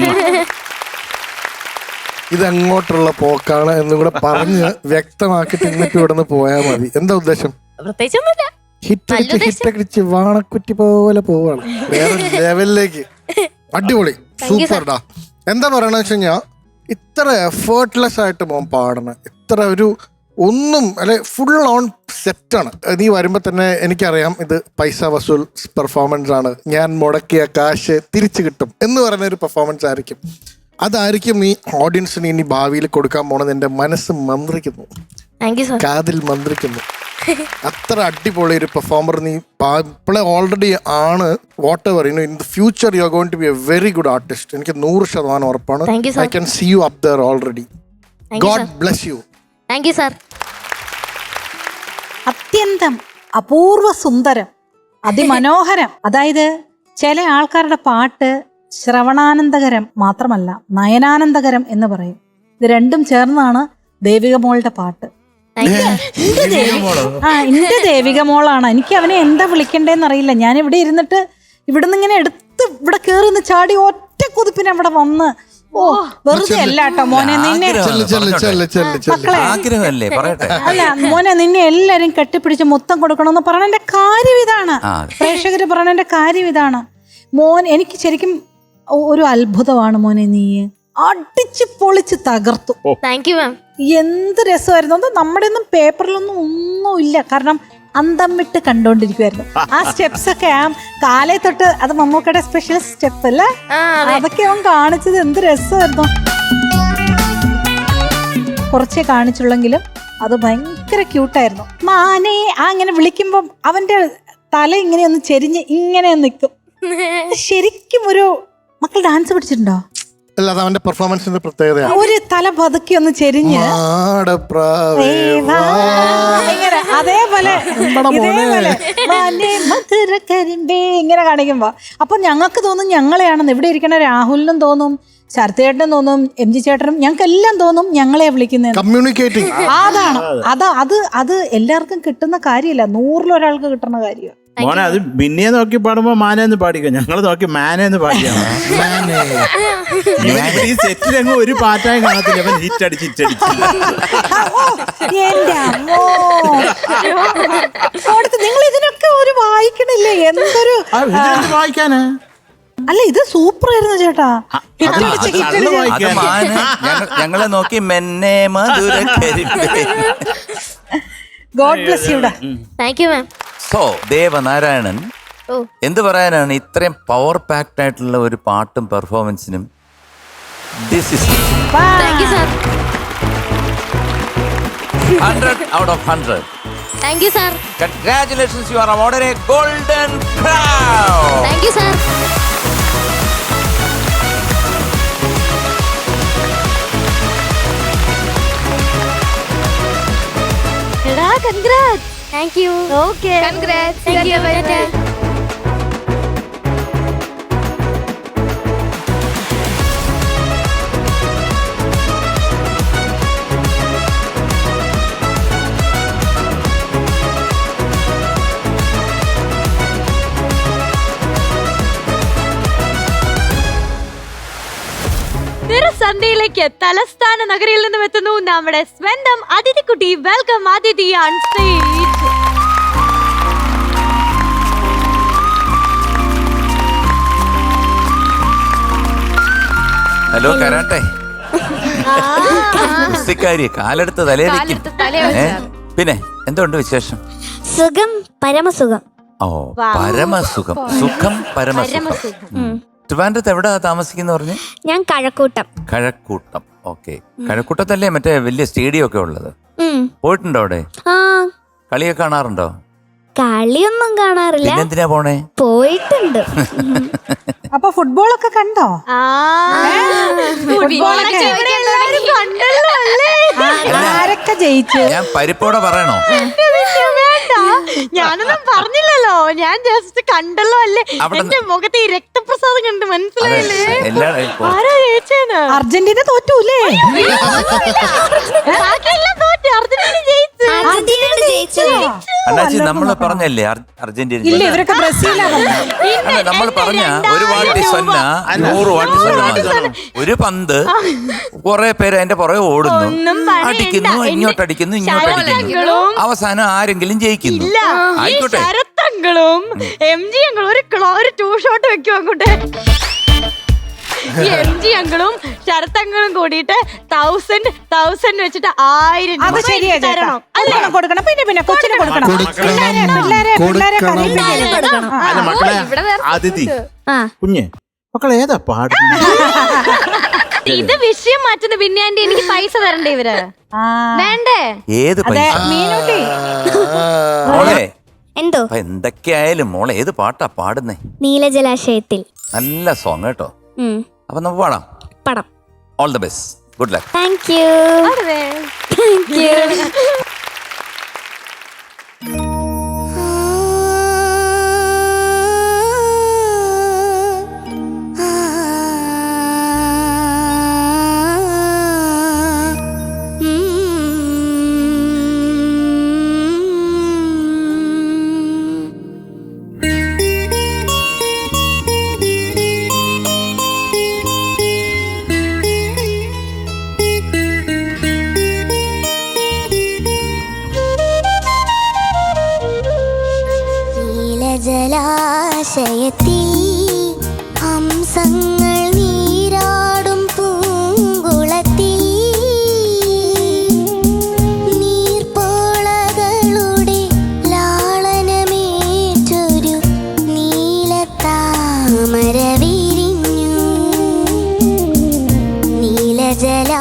ഇതെങ്ങോട്ടുള്ള പോക്കാണ് എന്നും കൂടെ പറഞ്ഞ് വ്യക്തമാക്കിട്ട് ഇന്നിട്ട് ഇവിടെ നിന്ന് പോയാൽ മതി. എന്താ ഉദ്ദേശം? പ്രത്യേകിച്ചൊന്നുമില്ല. ഹിറ്റടിച്ച് വാണക്കുറ്റി പോലെ പോവാണ് വേറെ ലെവലിലേക്ക്. അടിപൊളി, Thank you, sir. സൂപ്പർടാ. എന്താ പറയണെന്ന് വെച്ച് കഴിഞ്ഞാൽ ഇത്ര എഫേർട്ട്ലെസ് ആയിട്ട് മോൻ പാടണം, ഇത്ര ഒരു ഒന്നും അല്ലെ, ഫുൾ ഓൺ സെറ്റാണ്. നീ വരുമ്പോൾ തന്നെ എനിക്കറിയാം ഇത് പൈസ വസൂൽ പെർഫോമൻസ് ആണ്, ഞാൻ മുടക്കിയ കാശ് തിരിച്ചു കിട്ടും എന്ന് പറയുന്ന ഒരു പെർഫോമൻസ് ആയിരിക്കും. അതായിരിക്കും നീ ഓഡിയൻസിന് ഇനി ഭാവിയിൽ കൊടുക്കാൻ പോണത്. എൻ്റെ മനസ്സ് മന്ത്രിക്കുന്നു, താങ്ക് യു സാർ. കാതിൽ മന്ത്രിക്കുന്നു. അത്ര അടിപൊളി ഒരു പെർഫോമർ നീ ഇപ്പോഴെ ഓൾറെഡി ആണ്. Whatever in the future you are going to be a very good artist. എനിക്ക് 100% ഉറപ്പാണ്. Thank you, sir. I can see you up there already. Thank you, God sir. Bless you. Thank you sir. അത്യന്തം അപൂർവ സുന്ദരം, അതിമനോഹരം. അതായത് ചില ആൾക്കാരുടെ പാട്ട് ശ്രവണാനന്ദകരം മാത്രമല്ല നയനാനന്ദകരം എന്ന് പറയും. ഇത് രണ്ടും ചേർന്നാണ് ദേവിക മോളുടെ പാട്ട്. എന്റെ ദേവിക മോളാണ്. എനിക്ക് അവനെ എന്താ വിളിക്കണ്ടേന്ന് അറിയില്ല. ഞാൻ ഇവിടെ ഇരുന്നിട്ട് ഇവിടുന്ന് ഇങ്ങനെ എടുത്ത് ഇവിടെ കേറി ചാടി ഒറ്റ കുതിപ്പിന് അവിടെ വന്ന്. ഓ, വെറുതെ അല്ല കേട്ടോ മോനെ, നിന്നെ മക്കളെ ആഗ്രഹമല്ലേ, പറയട്ടെ. അല്ല മോനെ, നിന്നെ എല്ലാരും കെട്ടിപ്പിടിച്ച് മുത്തം കൊടുക്കണമെന്ന് പറയണതിന്റെ കാര്യം ഇതാണ്. പ്രേക്ഷകര് പറയണതിന്റെ കാര്യം ഇതാണ്. മോൻ എനിക്ക് ശരിക്കും ഒരു അത്ഭുതമാണ് മോനെ. നീ അടിച്ച് പൊളിച്ച് തകർത്തു. താങ്ക് യു മാം. എന്ത് രസമായിരുന്നു. അത് നമ്മുടെ ഒന്നും പേപ്പറിലൊന്നും ഒന്നുമില്ല. കാരണം അന്തം വിട്ട് കണ്ടോണ്ടിരിക്കുവായിരുന്നു. ആ സ്റ്റെപ്സ് ഒക്കെ ആ കാലേ തൊട്ട്, അത് മമ്മൂക്കയുടെ സ്പെഷ്യൽ സ്റ്റെപ്പ് അല്ലേ, അതൊക്കെ അവൻ കാണിച്ചത് എന്ത് രസമായിരുന്നു. കുറച്ചേ കാണിച്ചുള്ളെങ്കിലും അത് ഭയങ്കര ക്യൂട്ടായിരുന്നു. മാനേ ആ ഇങ്ങനെ വിളിക്കുമ്പോ അവന്റെ തല ഇങ്ങനെ ഒന്ന് ചെരിഞ്ഞ് ഇങ്ങനെ നിൽക്കും. ശരിക്കും ഒരു മക്കൾ ഡാൻസ് പഠിച്ചിട്ടുണ്ടോ? അല്ലാതെ അവന്റെ പെർഫോമൻസിന്റെ പ്രത്യേകതയാണ്. ഒരു തല പതുക്കി ഒന്ന് ചെരിഞ്ഞ് അതേപോലെ ഇങ്ങനെ കാണിക്കുമ്പോ അപ്പൊ ഞങ്ങൾക്ക് തോന്നും ഞങ്ങളെയാണെന്ന്. ഇവിടെ ഇരിക്കണ രാഹുലിനും തോന്നും, ശരത്തേട്ടനും തോന്നും, എം ജി ചേട്ടനും, ഞങ്ങൾക്ക് എല്ലാം തോന്നും ഞങ്ങളെ വിളിക്കുന്നത്. കമ്മ്യൂണിക്കേറ്റിംഗ് അതാണ്. അത് എല്ലാവർക്കും കിട്ടുന്ന കാര്യമില്ല, 100-ൽ ഒരാൾക്ക് കിട്ടുന്ന കാര്യമാണ്. മോനെ, അത് ബിന്നിയെ നോക്കി പാടുമ്പോ മാനേന്ന് പാടിക്കോ, ഞങ്ങള് നോക്കി മാനേന്ന് പാടിയാണ്. ഈ സെറ്റിലങ്ങ് ഒരു പാറ്റായും കാണത്തില്ല. അവൻ ഹിറ്റടിച്ച് എന്റെ അമ്മോ, നിങ്ങൾ ഇതിനൊക്കെ ഒരു വായിക്കണില്ലേ? എന്തൊരു വായിക്കാന്. അല്ല, ഇത് സൂപ്പർ ആയിരുന്നു ചേട്ടാ. ഞങ്ങളെ നോക്കി മെന്നെ മധുര ഗോഡ് ബ്ലെസ് യുടാ. Thank you ma'am. So Devanarayanan ഓ. എന്ത് പറയാനാണ് ഇത്രയും പവർ പാക്ഡ് ആയിട്ടുള്ള ഒരു പാട്ടും പെർഫോമൻസിനും this is thank you sir. 100 out of 100. Thank you sir. Congratulations, you are awarded a golden crown. Thank you sir. എടാ congrats. Thank you. Okay congrats. Thank you. സന്ധ്യയിലേക്ക് തലസ്ഥാന നഗരിയിൽ നിന്നും എത്തുന്നു നമ്മുടെ സ്വന്തം അതിഥിക്കുട്ടി. Welcome Athithi on stage. Hello karate കുസ്തിക്കാരി കാലെടുത്ത് തലയിലേക്ക്. പിന്നെ എന്തുണ്ട് വിശേഷം? സുഖം, പരമസുഖം. ഓ പരമസുഖം. സുഖം പരമസുഖം. ട്രിവാൻഡ്രത്ത് എവിടാ താമസിക്കുന്ന പറഞ്ഞു? ഞാൻ കഴക്കൂട്ടം. കഴക്കൂട്ടം. ഓക്കെ. കഴക്കൂട്ടത്തല്ലേ മറ്റേ വലിയ സ്റ്റേഡിയം ഒക്കെ ഉള്ളത്? പോയിട്ടുണ്ടോ അവിടെ? ആ, കളിയൊക്കെ കാണാറുണ്ടോ? കളിയൊന്നും കാണാറില്ല, പിന്നെന്തിനാ പോണേ? പോയിട്ടുണ്ട്. അപ്പൊ ഫുട്ബോളൊക്കെ കണ്ടോ? ഫുട്ബോളൊക്കെ ഇവിടെ എല്ലാവരും കണ്ടല്ലോ അല്ലേ? ആരൊക്കെ ജയിച്ചു? ഞാൻ പരിപ്പോടെ പറയണോ? വേണ്ട, ഞാനൊന്നും പറഞ്ഞില്ലല്ലോ. ഞാൻ ജസ്റ്റ് കണ്ടല്ലോ അല്ലേ. എന്റെ മുഖത്ത് ഈ രക്തപ്രസാദം കണ്ട് മനസ്സിലായില്ലേ ആരാ ജയിച്ചേന്ന്? അർജന്റീന തോറ്റൂലേ? ബാക്കിയെല്ലാം തോറ്റു, അർജന്റീന ജയിച്ചു. അണ്ണാച്ചി നമ്മള് പറഞ്ഞല്ലേ അർജന്റീന? ഇല്ല, ഇവരൊക്കെ ബ്രസീലാണ്. അല്ല നമ്മൾ പറഞ്ഞ ഒരു വാട്ടി സൊന്ന 100 വാട്ടി സൊന്ന ഒരു പന്ത് കുറെ പേര് അതിന്റെ പുറകെ ഓടുന്നു, അടിക്കുന്നു, ഇങ്ങോട്ടടിക്കുന്നു, ഇങ്ങോട്ടടിക്കുന്നു, അവസാനം ആരെങ്കിലും ജയിക്കുന്നു. ആയിക്കോട്ടെ. ശരത്തങ്ങളും എം ജി അങ്ങളും ഒരു 2 ഷോട്ട് വെക്കും അങ്ങോട്ട്. എം ജി അങ്ങളും ശരത്തങ്ങളും കൂടിയിട്ട് 1000 വെച്ചിട്ട് 1000 അത് ശരിയാ ചേട്ടാ. അതിന് കൊടുക്കണം. പിന്നെ കൊച്ചിന് കൊടുക്കണം. പിള്ളേരെ കളിപ്പിക്കണം. അല്ല മക്കളെ അതിഥി കുഞ്ഞ് മക്കളെ ഏതാ പാടുന്നത്? ഇത് വിഷയം മാറ്റുന്ന പിന്നെ ആന്റി എനിക്ക് പൈസ തരണ്ടേ ഇവര്? വേണ്ടേ? ഏത് പൈസ? മീനുട്ടി മോളെ എന്തോ എന്തൊക്കെയായാലും മോളെ ഏത് പാട്ടാ പാടുന്നേ? നീലജലാശയത്തിൽ. നല്ല സോങ് കേട്ടോ. അപ്പൊ നമുക്ക് പാടാം. പടം. All the best. Good luck. Thank you. Thank you. ജലാശയത്തിൽ ഹംസങ്ങൾ നീരാടും പൂങ്കുളത്തിൽ നീർപ്പോളകളുടെ ലാളനമേറ്റൊരു നീലത്താമര വിരിഞ്ഞു. നീലജലാശയത്തിൽ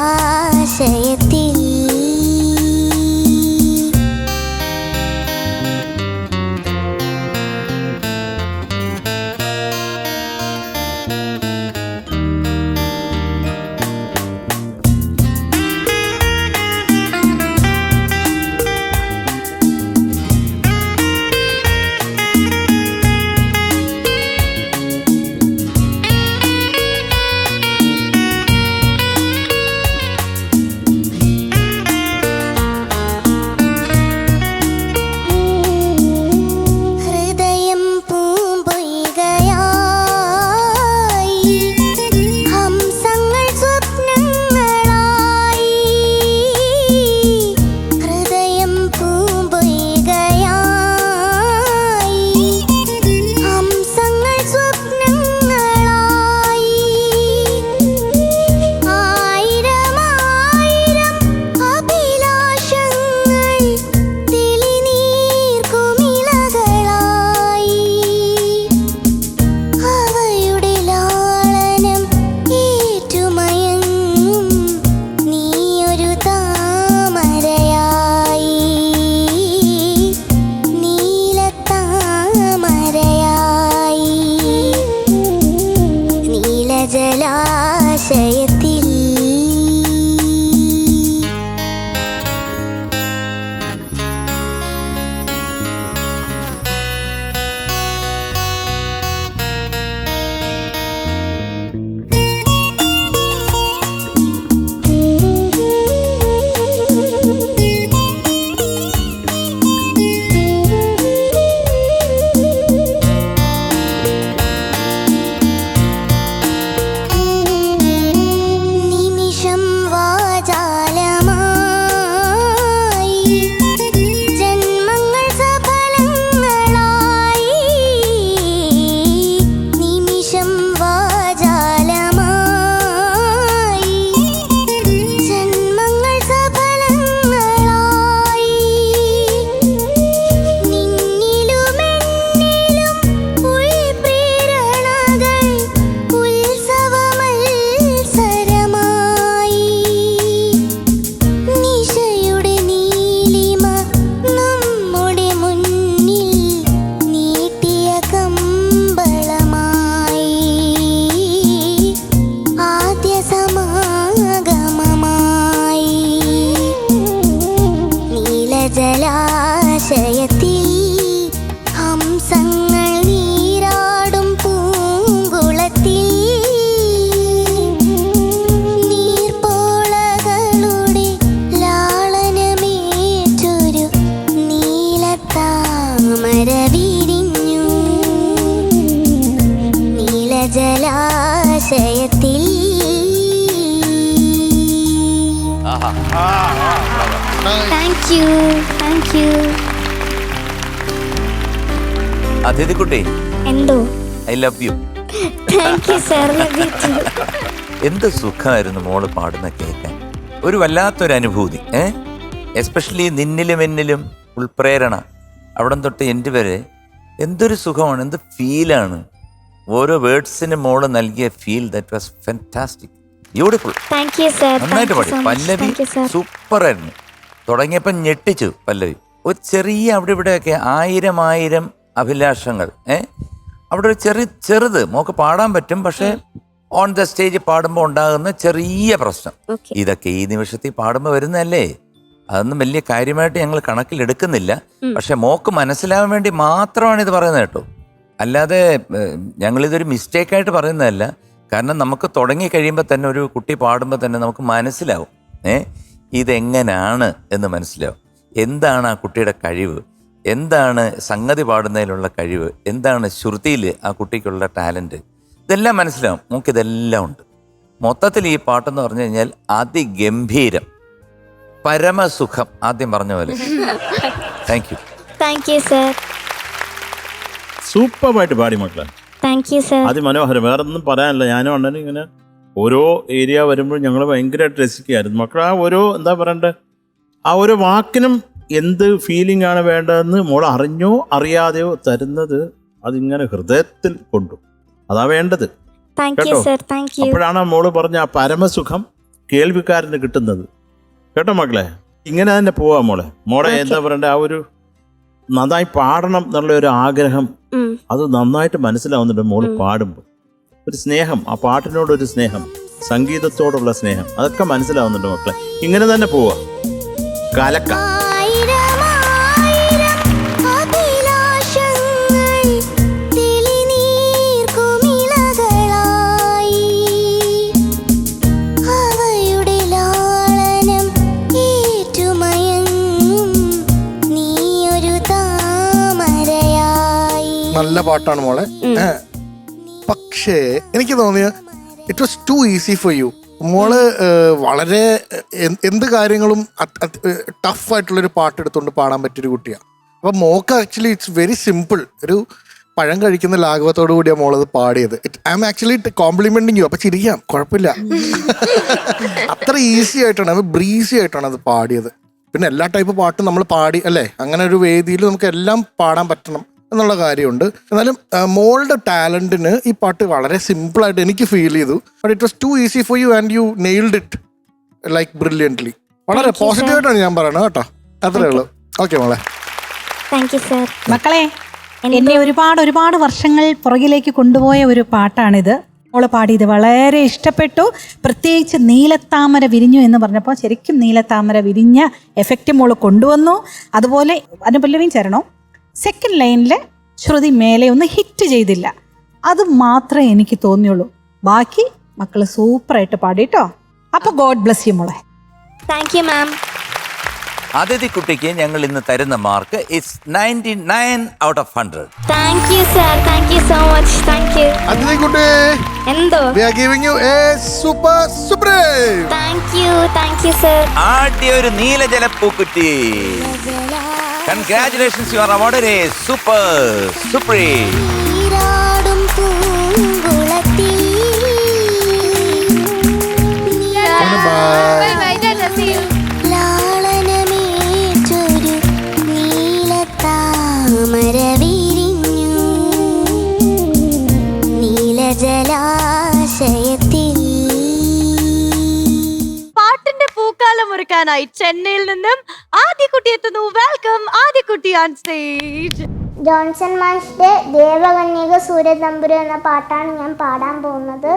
നീലജലാശയത്തിൽ ഹംസങ്ങൾ നീരാടും പൂങ്കുളത്തിൽ നീർപ്പോളകളുടെ ലാളനമേറ്റൊരു നീലത്താമര വിരിഞ്ഞു നീലജലാശയത്തിൽ. Thank you, thank you. Athithi കുട്ടി, എന്തോ? I love you. Thank you sir. എന്ത് സുഖമായിരുന്നു മോള് പാടുന്ന കേൾക്കാൻ. ഒരു വല്ലാത്തൊരു അനുഭൂതി. എസ്പെഷ്യലി നിന്നിലും എന്നിലും ഉൾപ്രേരണ അവിടം തൊട്ട് എൻ്റെ വരെ എന്തൊരു സുഖമാണ്, എന്ത് ഫീലാണ്. ഓരോ വേർഡ്സിന് മോള് നൽകിയ feel that was fantastic, beautiful. Thank you sir. നന്നായിട്ട് പാടി. പല്ലവി സൂപ്പറായിരുന്നു. തുടങ്ങിയപ്പം ഞെട്ടിച്ചു പല്ലവി. ഒരു ചെറിയ അവിടെ ഇവിടെയൊക്കെ ആയിരം അഭിലാഷങ്ങൾ. അവിടെ ഒരു ചെറുത് മോക്ക് പാടാൻ പറ്റും, പക്ഷെ ഓൺ ദ സ്റ്റേജ് പാടുമ്പോൾ ഉണ്ടാകുന്ന ചെറിയ പ്രശ്നം. ഇതൊക്കെ ഈ നിമിഷത്തിൽ പാടുമ്പോൾ വരുന്നതല്ലേ, അതൊന്നും വലിയ കാര്യമായിട്ട് ഞങ്ങൾ കണക്കിലെടുക്കുന്നില്ല. പക്ഷെ മോക്ക് മനസ്സിലാവാൻ വേണ്ടി മാത്രമാണ് ഇത് പറയുന്നത് കേട്ടോ. അല്ലാതെ ഞങ്ങളിതൊരു മിസ്റ്റേക്കായിട്ട് പറയുന്നതല്ല. കാരണം നമുക്ക് തുടങ്ങി കഴിയുമ്പോൾ തന്നെ ഒരു കുട്ടി പാടുമ്പോൾ തന്നെ നമുക്ക് മനസ്സിലാവും ഇതെങ്ങനെയാണ് എന്ന് മനസ്സിലാവും. എന്താണ് ആ കുട്ടിയുടെ കഴിവ്, എന്താണ് സംഗതി പാടുന്നതിലുള്ള കഴിവ്, എന്താണ് ശ്രുതിയിൽ ആ കുട്ടിക്കുള്ള ടാലൻറ്റ്, ഇതെല്ലാം മനസ്സിലാവും. നമുക്കിതെല്ലാം ഉണ്ട്. മൊത്തത്തിൽ ഈ പാട്ടെന്ന് പറഞ്ഞു കഴിഞ്ഞാൽ അതിഗംഭീരം, പരമസുഖം. ആദ്യം പറഞ്ഞ പോലെ. Thank you. Thank you sir. സൂപ്പറായിട്ട് പാടി മക്കളെ. Thank you sir. അതിമനോഹരം. വേറെ ഒന്നും പറയാനില്ല. ഞാനും അണ്ണനും ഇങ്ങനെ ഓരോ ഏരിയ വരുമ്പോൾ ഞങ്ങൾ ഭയങ്കരമായിട്ട് രസിക്കുകയായിരുന്നു. മക്കൾ ആ ഓരോ എന്താ പറയണ്ടേ, ആ ഓരോ വാക്കിനും എന്ത് ഫീലിംഗ് ആണ് വേണ്ടതെന്ന് മോൾ അറിഞ്ഞോ അറിയാതെയോ തരുന്നത് അതിങ്ങനെ ഹൃദയത്തിൽ കൊണ്ടു. അതാ വേണ്ടത് കേട്ടോ. അപ്പോഴാണ് മോള് പറഞ്ഞ ആ പരമസുഖം കേൾവിക്കാരന് കിട്ടുന്നത് കേട്ടോ മക്കളെ. ഇങ്ങനെ തന്നെ പോവാ മോളെ എന്താ പറയണ്ടേ, ആ ഒരു നന്നായി പാടണം എന്നുള്ള ഒരു ആഗ്രഹം അത് നന്നായിട്ട് മനസ്സിലാവുന്നുണ്ട് മോള് പാടുമ്പോൾ. ഒരു സ്നേഹം, ആ പാട്ടിനോടൊരു സ്നേഹം, സംഗീതത്തോടുള്ള സ്നേഹം, അതൊക്കെ മനസ്സിലാവുന്നുണ്ട് മക്കളെ. ഇങ്ങനെ തന്നെ പോവാ. കലക്ക. നല്ല പാട്ടാണ് മോളെ. പക്ഷേ എനിക്ക് തോന്നിയ it was too easy for you. മോള് വളരെ എന്ത് കാര്യങ്ങളും ടഫായിട്ടുള്ളൊരു പാട്ട് എടുത്തുകൊണ്ട് പാടാൻ പറ്റിയൊരു കുട്ടിയാണ്. അപ്പം മോക്ക് ആക്ച്വലി ഇറ്റ്സ് വെരി സിമ്പിൾ. ഒരു പഴം കഴിക്കുന്ന ലാഘവത്തോടു കൂടിയാണ് മോളത് പാടിയത്. I am actually complimenting you. അപ്പം ചിരിക്കാം, കുഴപ്പമില്ല. അത്ര ഈസി ആയിട്ടാണ്, അത് ബ്രീസി ആയിട്ടാണ് അത് പാടിയത്. പിന്നെ എല്ലാ ടൈപ്പ് പാട്ടും നമ്മൾ പാടി അല്ലേ, അങ്ങനെ ഒരു വേദിയിൽ നമുക്ക് എല്ലാം പാടാൻ പറ്റണം എന്നുള്ള കാര്യമുണ്ട്. എന്നാലും മോളുടെ ടാലന്റിന് ഈ പാട്ട് വളരെ സിമ്പിളായിട്ട് എനിക്ക് ഫീൽ ചെയ്തു. But it was too easy for you and you nailed it like brilliantly. വളരെ പോസിറ്റീവായിട്ടാണ് ഞാൻ പറയുന്നത് കേട്ടോ. അത്രേ ഉള്ളൂ. ഓക്കെ മോളെ. മക്കളെ, എന്നെ ഒരുപാട് വർഷങ്ങൾ പുറകിലേക്ക് കൊണ്ടുപോയ ഒരു പാട്ടാണിത്. മോള് പാടിയത് വളരെ ഇഷ്ടപ്പെട്ടു. പ്രത്യേകിച്ച് നീലത്താമര വിരിഞ്ഞു എന്ന് പറഞ്ഞപ്പോൾ ശരിക്കും നീലത്താമര വിരിഞ്ഞ എഫക്റ്റ് മോള് കൊണ്ടുവന്നു. അതുപോലെ അനുപല്ലവിയും ചേരണോ. സെക്കൻഡ് ലൈനിൽ ശ്രുതി മേലെ ഒന്ന് ഹിറ്റ് ചെയ്തില്ല, അത് മാത്രമേ എനിക്ക് തോന്നിയുള്ളൂ. ബാക്കി മക്കള് സൂപ്പറായിട്ട് പാടിട്ടോ. അപ്പൊ ഗോഡ് ബ്ലസ് യു മോളെ. താങ്ക് യു മാം. അതിഥി കുട്ടിക്ക് ഞങ്ങൾ ഇന്ന് തരുന്ന mark it's 99 out of 100. Thank you sir. Thank you so much. Thank you. Athithi കുട്ടി, എന്തോ? we are giving you a super supreme. Thank you sir. ആദ്യ ഒരു നീലജലപ്പൂക്കുറ്റി. Congratulations, you are awarded a super supreme. നീരാടും പൂങ്കുളത്തിൽ ലാളനമേറ്റൊരു നീലത്താമര വിരിഞ്ഞു നീലജലാശയത്തിൽ. പാട്ടിന്റെ പൂക്കാലം ഒരുക്കാനായി ചെന്നൈയിൽ നിന്നും ആദ്യക്കുട്ടി എത്തുന്നു. വെൽക്കം ആദ്യക്കുട്ടി ഓൺ സ്റ്റേജ്. ജോൺസൺ മാഷിന്റെ ദേവകന്യക സൂര്യതമ്പുരു എന്ന പാട്ടാണ് ഞാൻ പാടാൻ പോകുന്നത്.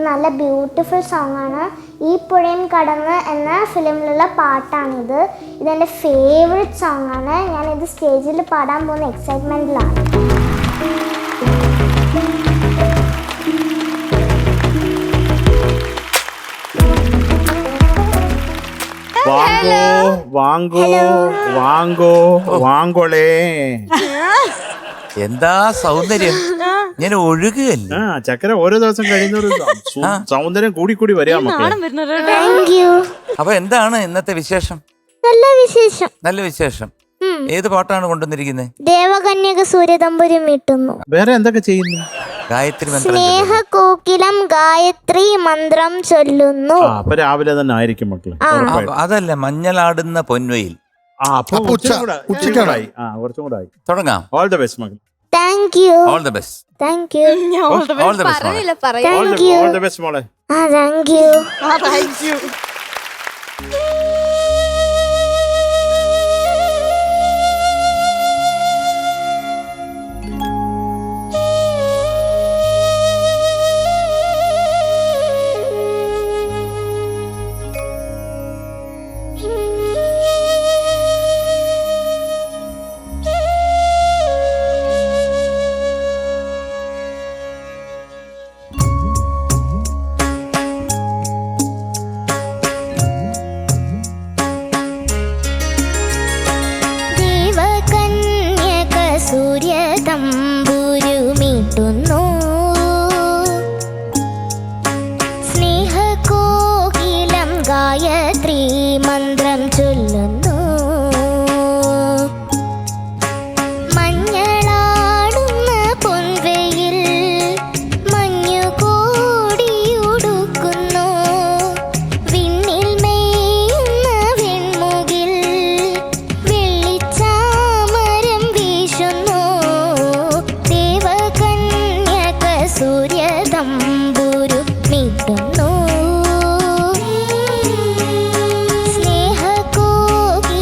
നല്ല ബ്യൂട്ടിഫുൾ സോങ് ആണ്. ഈ പുഴയും കടന്ന് എന്ന ഫിലിമിലുള്ള പാട്ടാണിത്. ഇതെൻ്റെ ഫേവറേറ്റ് സോങ് ആണ്. ഞാനിത് സ്റ്റേജിൽ പാടാൻ പോകുന്ന എക്സൈറ്റ്മെൻറ്റിലാണ്. വാങ്കോ വാങ്കോ വാങ്കോളേ. എന്താ സൗന്ദര്യം, ഞാൻ ഒഴുകുകയല്ലേ. ആ ചക്കര ഓരോ ദിവസം കഴിയുന്നൊരു സൗന്ദര്യം കൂടി വരിക നാണം വരുന്നത് കേട്ടോ. Thank U. അപ്പൊ എന്താണ് ഇന്നത്തെ വിശേഷം? നല്ല വിശേഷം. നല്ല വിശേഷം. ഏത് പാട്ടാണ് കൊണ്ടുവന്നിരിക്കുന്നത്? ദേവകന്യക സൂര്യതമ്പുരു മീട്ടുന്നു. വേറെ എന്തൊക്കെ ചെയ്യുന്നു? ഗായത്രി മന്ത്രം സ്നേഹ കോകിലം ഗായത്രി മന്ത്രം ചൊല്ലുന്നു. അപ്പൊ രാവിലെ തന്നെ ആയിരിക്കും മക്കള്. അതല്ല, മഞ്ഞളാടുന്ന പൊൻവയിൽ. അപ്പൊ കുറച്ചും കൂടെ ആയി. തുടങ്ങാം. ഓൾ ദ ബെസ്റ്റ് മക്കൾ. Thank you. All the best. Thank you. All the best. Thank you. All the best മോളെ. Thank you. Thank you. സൂര്യതമ്പുരു മീട്ടുന്നു. സ്നേഹകോകിലം ഗായത്രി മന്ത്രം ചൊല്ലുന്നു. മഞ്ഞളാടുന്ന പൊൻവെയിൽ മഞ്ഞുകോടിയുടുക്കുന്നു. വിണ്ണിൽ മേയുന്ന വെൺമുകിൽ വെള്ളിച്ചാമരം വീശുന്നു. ദേവകന്യക സൂര്യതമ്പുരു മീട്ടുന്നു. സ്നേഹകോകിലം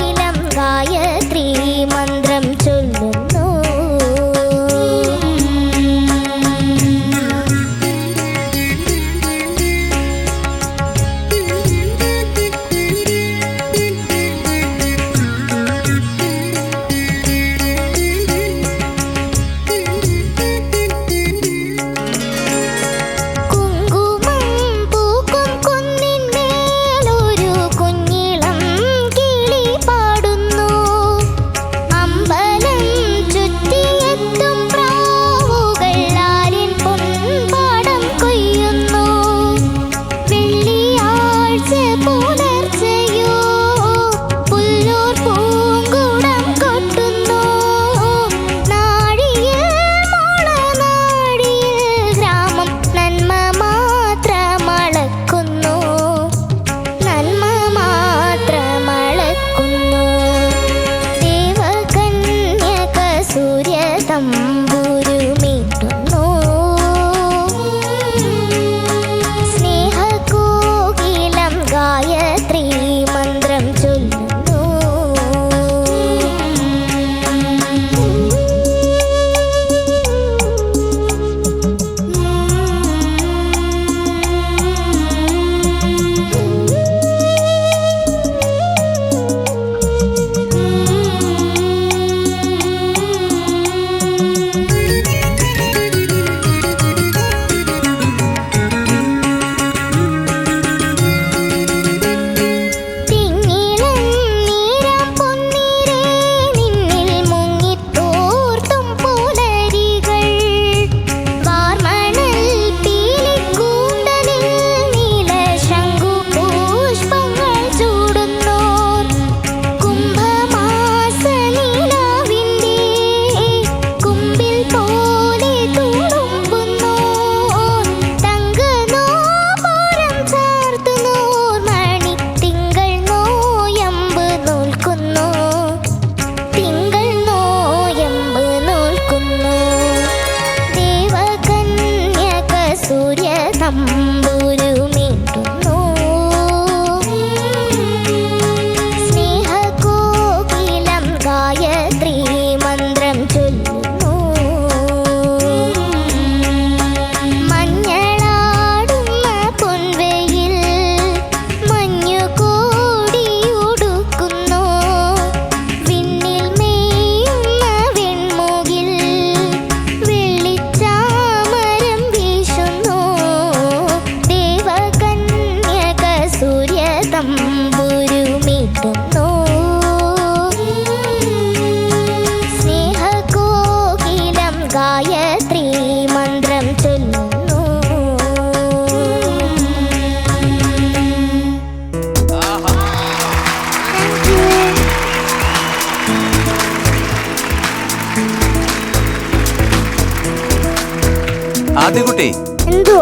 ആദ്യകുട്ടി എന്തോ?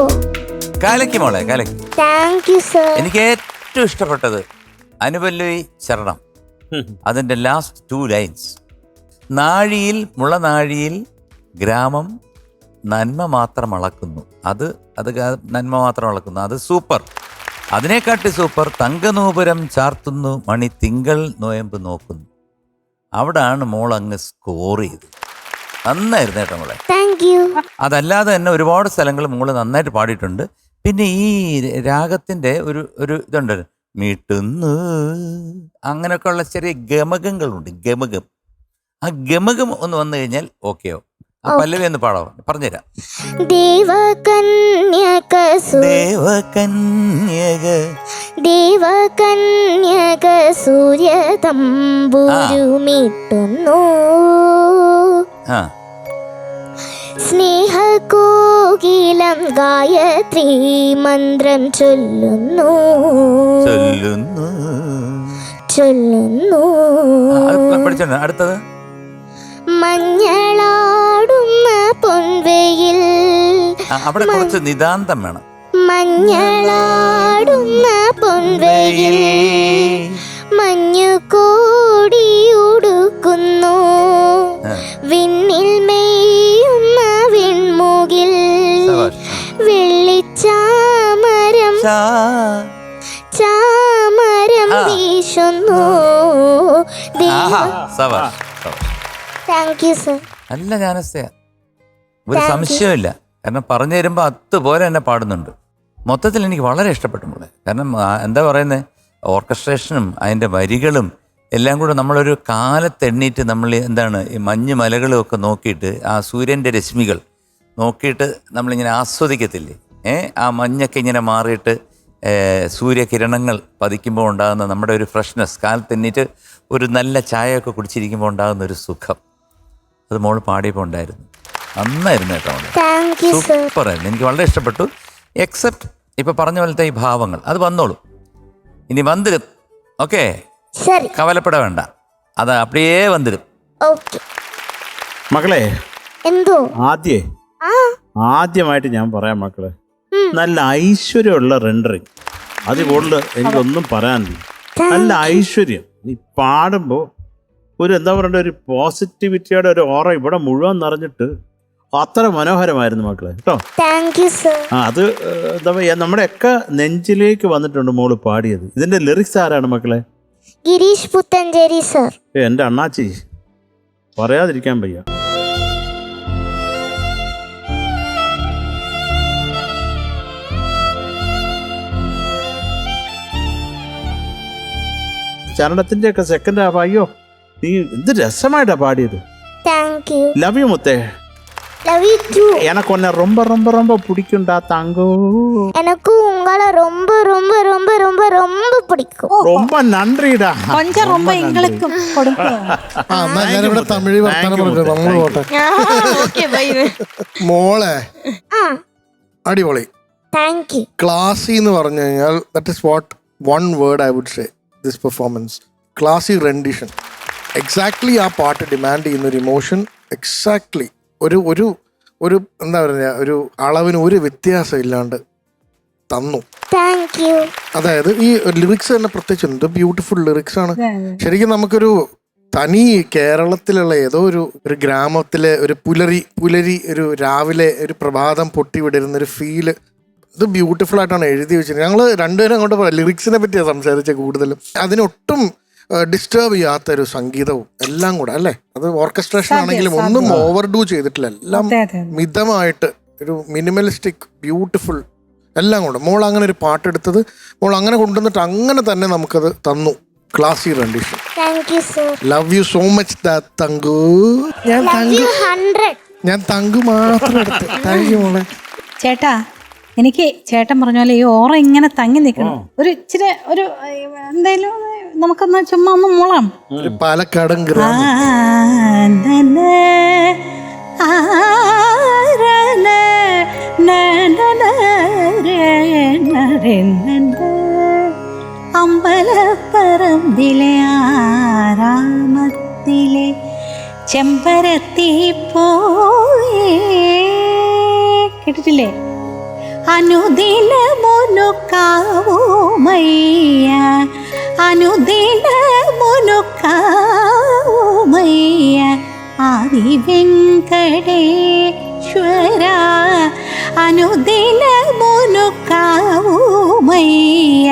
കാലയ്ക്ക് മോളെ കാലയ്ക്ക്. Thank you sir. എനിക്ക് ഏറ്റവും ഇഷ്ടപ്പെട്ടത് അനുപല്ലവി ചരണം. അതിന്റെ ലാസ്റ്റ് 2 ലൈൻസ്. നാഴിയിൽ മുളനാഴിയിൽ ഗ്രാമം നന്മ മാത്രം അളക്കുന്നു. അത് നന്മ മാത്രം അളക്കുന്നു. അത് സൂപ്പർ. അതിനെക്കാട്ടി സൂപ്പർ തങ്കനൂപുരം ചാർത്തുന്നു മണി തിങ്കൾ നോയമ്പ് നോക്കുന്നു. അവിടാണ് മോൾ അങ്ങ് സ്കോർ ചെയ്ത്. നന്നായിരുന്നു കേട്ടോ മോളെ. Thank U. അതല്ലാതെ തന്നെ ഒരുപാട് സ്ഥലങ്ങൾ മോള് നന്നായിട്ട് പാടിയിട്ടുണ്ട്. പിന്നെ ഈ രാഗത്തിന്റെ ഒരു ഇതുണ്ട്, മീട്ടുന്നു, അങ്ങനെയൊക്കെ ഉള്ള ചെറിയ ഗമകങ്ങളുണ്ട്. ഗമകം, ആ ഗമകം ഒന്ന് വന്നു കഴിഞ്ഞാൽ ഓക്കെയോ. ആ പല്ലവി ഒന്ന് പാടാവോ? പറഞ്ഞുതരാം. ദേവകന്യക സൂര്യ തമ്പുരുമിട്ടുന്നു, സ്നേഹകോകിലം ഗായത്രി മന്ത്രം ചൊല്ലുന്നു ചൊല്ലുന്നു. പഠിച്ചോണ്ട് അടുത്തത്. മഞ്ഞളാടുന്ന പൊൻവെയിൽ, അവിടെ കുറച്ച് നിതാന്തം വേണം. മഞ്ഞളാടുന്ന പൊൻവെയിൽ മഞ്ഞു കോടി ഉടുക്കുന്നു, വിണ്ണിൽ മെയ്യുന്ന വിൺമുകിൽ വെള്ളിച്ചാമരം ചാമരം വീശുന്നു. Thank you sir. നല്ല ജാനസ്തയാ, ഒരു സംശയമില്ല. കാരണം പറഞ്ഞു തരുമ്പോൾ അതുപോലെ തന്നെ പാടുന്നുണ്ട്. മൊത്തത്തിൽ എനിക്ക് വളരെ ഇഷ്ടപ്പെട്ടു മോളെ. കാരണം എന്താ പറയുന്നത്, ഓർക്കസ്ട്രേഷനും അതിൻ്റെ വരികളും എല്ലാം കൂടെ നമ്മളൊരു കാലത്തെണ്ണീറ്റ് നമ്മൾ എന്താണ് ഈ മഞ്ഞ് മലകളും ഒക്കെ നോക്കിയിട്ട് ആ സൂര്യൻ്റെ രശ്മികൾ നോക്കിയിട്ട് നമ്മളിങ്ങനെ ആസ്വദിക്കത്തില്ലേ? ആ മഞ്ഞൊക്കെ ഇങ്ങനെ മാറിയിട്ട് സൂര്യകിരണങ്ങൾ പതിക്കുമ്പോൾ ഉണ്ടാകുന്ന നമ്മുടെ ഒരു ഫ്രഷ്നെസ്, കാലത്തെണ്ണീറ്റ് ഒരു നല്ല ചായയൊക്കെ കുടിച്ചിരിക്കുമ്പോൾ ഉണ്ടാകുന്ന ഒരു സുഖം, അത് മോൾ പാടിയപ്പോൾ ഉണ്ടായിരുന്നു. നന്നായിരുന്നു കേട്ടോ. സൂപ്പറായിരുന്നു, എനിക്ക് വളരെ ഇഷ്ടപ്പെട്ടു. എക്സെപ്റ്റ് ഇപ്പൊ പറഞ്ഞ പോലത്തെ ഈ ഭാവങ്ങൾ അത് വന്നോളൂ, ഇനി വന്നിരും. ഓക്കെ, കവലപ്പെട വേണ്ട, അത് അപ്പടിയേ വന്നിരും. മക്കളെ എന്തോ ആദ്യമായിട്ട് ഞാൻ പറയാം മക്കളെ, നല്ല ഐശ്വര്യമുള്ള റെൻഡറിങ്. അത് കൂടുതൽ എനിക്കൊന്നും പറയാനില്ല. നല്ല ഐശ്വര്യം. നീ പാടുമ്പോ ഒരു എന്താ പറയണ്ട, ഒരു പോസിറ്റിവിറ്റിയുടെ ഒരു ഓറ ഇവിടെ മുഴുവൻ നിറഞ്ഞിട്ട് അത്ര മനോഹരമായിരുന്നു മക്കളെ കേട്ടോ. അത് എന്താ പറയാ, നമ്മുടെ ഒക്കെ നെഞ്ചിലേക്ക് വന്നിട്ടുണ്ട് മോള് പാടിയത്. ഇതിന്റെ ലിറിക്സ് ആരാണ് മക്കളെ? ഗിരീഷ് പുത്തഞ്ചേരി സർ. എന്റെ അണ്ണാച്ചി, പറയാതിരിക്കാൻ വയ്യ. ചരണത്തിന്റെ ഒക്കെ സെക്കൻഡ് ഹാഫ്, അയ്യോ നീ എന്ത് രസമായിട്ടാ പാടിയത്. ലവ് യു മുത്തേ. எனக்கு உன்னை ரொம்ப ரொம்ப ரொம்ப பிடிக்கும்டா தங்கோ. எனக்கு உங்களை ரொம்ப ரொம்ப ரொம்ப ரொம்ப ரொம்ப பிடிக்கும். ரொம்ப நன்றிடா. கொஞ்சம் ரொம்ப எங்களுக்கும் கொடுக்கும். ഞാൻ ഇവിടെ തമിഴ് വർത്തമാനം പറഞ്ഞു, നമ്മൾ പോട്ടെ. മോളെ അടിപൊളി. Thank you. ക്ലാസി എന്ന് പറഞ്ഞു കഴിഞ്ഞാൽ that is what one word I would say this performance. Classy rendition. Exactly ആ പാട്ട് ഡിമാൻഡ് ചെയ്യുന്ന ഒരു ഇമോഷൻ എക്സാക്ട്ലി ഒരു ഒരു ഒരു എന്താ പറയുക, ഒരു അളവിന് ഒരു വ്യത്യാസം ഇല്ലാണ്ട് തന്നു. അതായത് ഈ ലിറിക്സ് തന്നെ പ്രത്യേകിച്ച് എന്ത് ബ്യൂട്ടിഫുൾ ലിറിക്സ് ആണ്. ശരിക്കും നമുക്കൊരു തനി കേരളത്തിലുള്ള ഏതോ ഒരു ഗ്രാമത്തിലെ ഒരു പുലരി ഒരു രാവിലെ ഒരു പ്രഭാതം പൊട്ടിവിടരുന്ന ഒരു ഫീല്, ഇത് ബ്യൂട്ടിഫുൾ ആയിട്ടാണ് എഴുതി വെച്ചിരുന്നത്. ഞങ്ങൾ രണ്ടുപേരും അങ്ങോട്ട് പറയാം, ലിറിക്സിനെ പറ്റിയാണ് സംസാരിച്ചത് കൂടുതലും. അതിനൊട്ടും ഡിസ്റ്റർബ് ചെയ്യാത്തൊരു സംഗീതവും എല്ലാം കൂടെ അല്ലേ. അത് ഓർക്കസ്ട്രേഷൻ ആണെങ്കിലും ഒന്നും ഓവർഡൂ ചെയ്തിട്ടില്ല, എല്ലാം മിതമായിട്ട് ഒരു മിനിമലിസ്റ്റിക് ബ്യൂട്ടിഫുൾ എല്ലാം കൂടെ. മോൾ അങ്ങനെ ഒരു പാട്ടെടുത്തത് മോൾ അങ്ങനെ കൊണ്ടുവന്നിട്ട് അങ്ങനെ തന്നെ നമുക്കത് തന്നു. Classy rendition. Love you so much thank you. ഞാൻ തങ്കു മാത്രം എടുത്ത്. താങ്ക് യു മോളെ. ചേട്ടാ, എനിക്ക് ചേട്ടൻ പറഞ്ഞ പോലെ ഈ ഓറ ഇങ്ങനെ തങ്ങി നിൽക്കണം. ഒരു ഇച്ചിരി ഒരു എന്തായാലും നമുക്കൊന്ന് ചുമ്മാ ഒന്ന് മൂളാം. പാലക്കാടൻ അമ്പലപ്പറമ്പിലെ ആരാമത്തിലെ ചെമ്പരത്തി പോയേ കേട്ടിട്ടില്ലേ? അനുദിനമൊനുക്കാവുമയ്യ, അനുദിനമൊനുക്കാവുമയ്യ ആദി വെങ്കടേശ്വര, അനുദിനമൊനുക്കാവുമയ്യ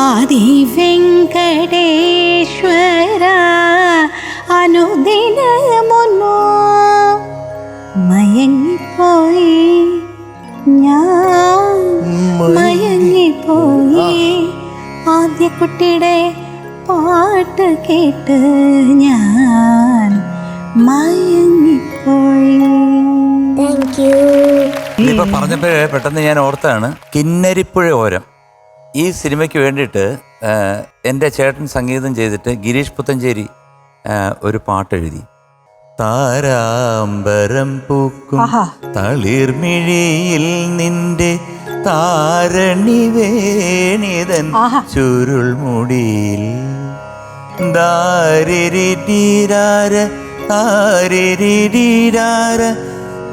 ആദി വെങ്കടേശ്വര, അനുദിനമൊന്നു മയങ്ങിപ്പോയി ഞാൻ, മയങ്ങിപ്പോയി ആദ്യ കുട്ടിയുടെ പാട്ട് കേട്ട് ഞാൻ മയങ്ങിപ്പോയി. Thank you. ഇതിപ്പോ പറഞ്ഞപ്പോഴേ പെട്ടെന്ന് ഞാൻ ഓർത്താണ് കിന്നരിപ്പുഴ ഓരം. ഈ സിനിമയ്ക്ക് വേണ്ടിയിട്ട് എൻ്റെ ചേട്ടൻ സംഗീതം ചെയ്തിട്ട് ഗിരീഷ് പുത്തഞ്ചേരി ഒരു പാട്ട് എഴുതി. താരാമ്പരം പൂക്കും തളിർമിഴിയിൽ നിന്റെ താരണി വേണിതൻ ചുരുൾമുടിയിൽ ദാരിരിടീരാര താരിരിടീരാര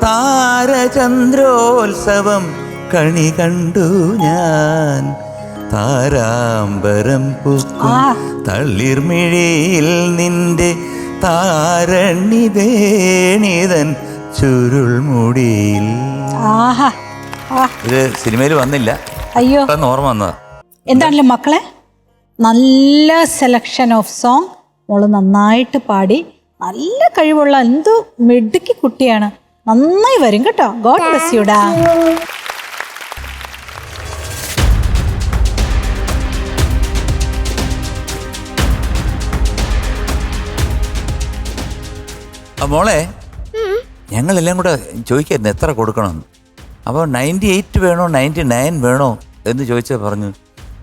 താരചന്ദ്രോത്സവം കണി കണ്ടു ഞാൻ. താരാമ്പരം പൂക്കും തളിർമിഴിയിൽ നിന്റെ താരണി വേണിതൻ ചുരുൾമുടിയിൽ. ഇത് സിനിമയിൽ വന്നില്ല, അയ്യോ ഓർമ്മ വന്നതാ. എന്താണല്ലോ മക്കളെ, നല്ല സെലക്ഷൻ ഓഫ് സോങ്. മോള് നന്നായിട്ട് പാടി, നല്ല കഴിവുള്ള എന്തോ മിടുക്കി കുട്ടിയാണ്. നന്നായി വരും കേട്ടോ. ഗോഡ് ബ്ലെസ് യു ഡാ. മോളെ, ഞങ്ങളെല്ലാം കൂടെ ചോദിക്കായിരുന്നു എത്ര കൊടുക്കണമെന്ന്. അപ്പോൾ 98 വേണോ 99 വേണോ എന്ന് ചോദിച്ചാൽ പറഞ്ഞു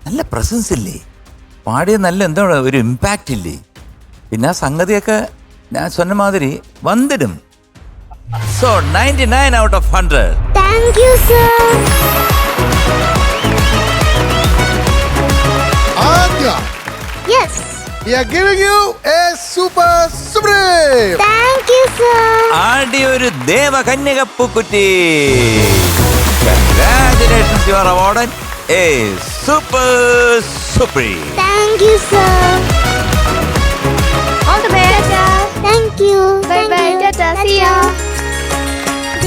നല്ല പ്രസൻസ് ഇല്ലേ, പാടിയ നല്ല എന്തോ ഒരു ഇമ്പാക്റ്റ് ഇല്ലേ, പിന്നെ ആ സംഗതിയൊക്കെ ഞാൻ சொன்ன മാതിരി വന്നിടും. So 99 out of 100. Thank you sir. Yes, We are giving you a super supreme. Thank you sir. ആടി ഒരു ദേവകന്യകപ്പൂക്കുറ്റി. Congratulations, you are awarded a super supreme. Thank you sir. All the best. Thank you. Bye bye. ടാറ്റാ. See you.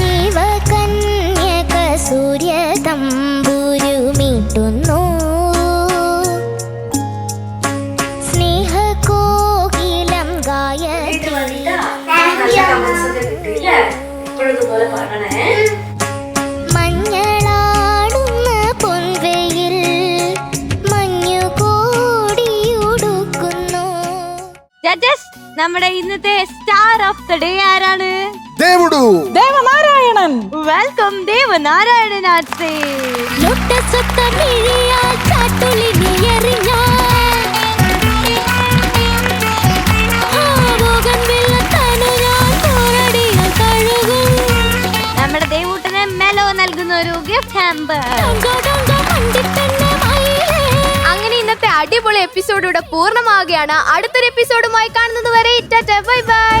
ദേവകന്യക സൂര്യ തമ്പുരു മീട്ടുന്നു, സ്നേഹകോകിലം Gayathri. മഞ്ഞളാടുന്ന പൊൻവെയിൽ മഞ്ഞുകോടിയുടുക്കുന്നു. Judges, നമ്മുടെ ഇന്നത്തെ സ്റ്റാർ ഓഫ് ദി ഡേ ആരാണ്? ദേവുഡു. Devanarayanan. Welcome Devanarayanan on stage. ലൊട്ടസൊത്ത മിഴിയാൽ ചാട്ടുളിഞ്ഞെറിഞ്ഞാൽ നമ്മുടെ ദേവൂട്ടന് മെലോ നൽകുന്ന ഒരു ഗിഫ്റ്റ് ഹാമ്പർ. അങ്ങനെ ഇന്നത്തെ അടിപൊളി എപ്പിസോഡ് ഇവിടെ പൂർണ്ണമാവുകയാണ്. അടുത്തൊരു എപ്പിസോഡുമായി കാണുന്നത് വരെ ടാറ്റാ ബൈ ബൈ.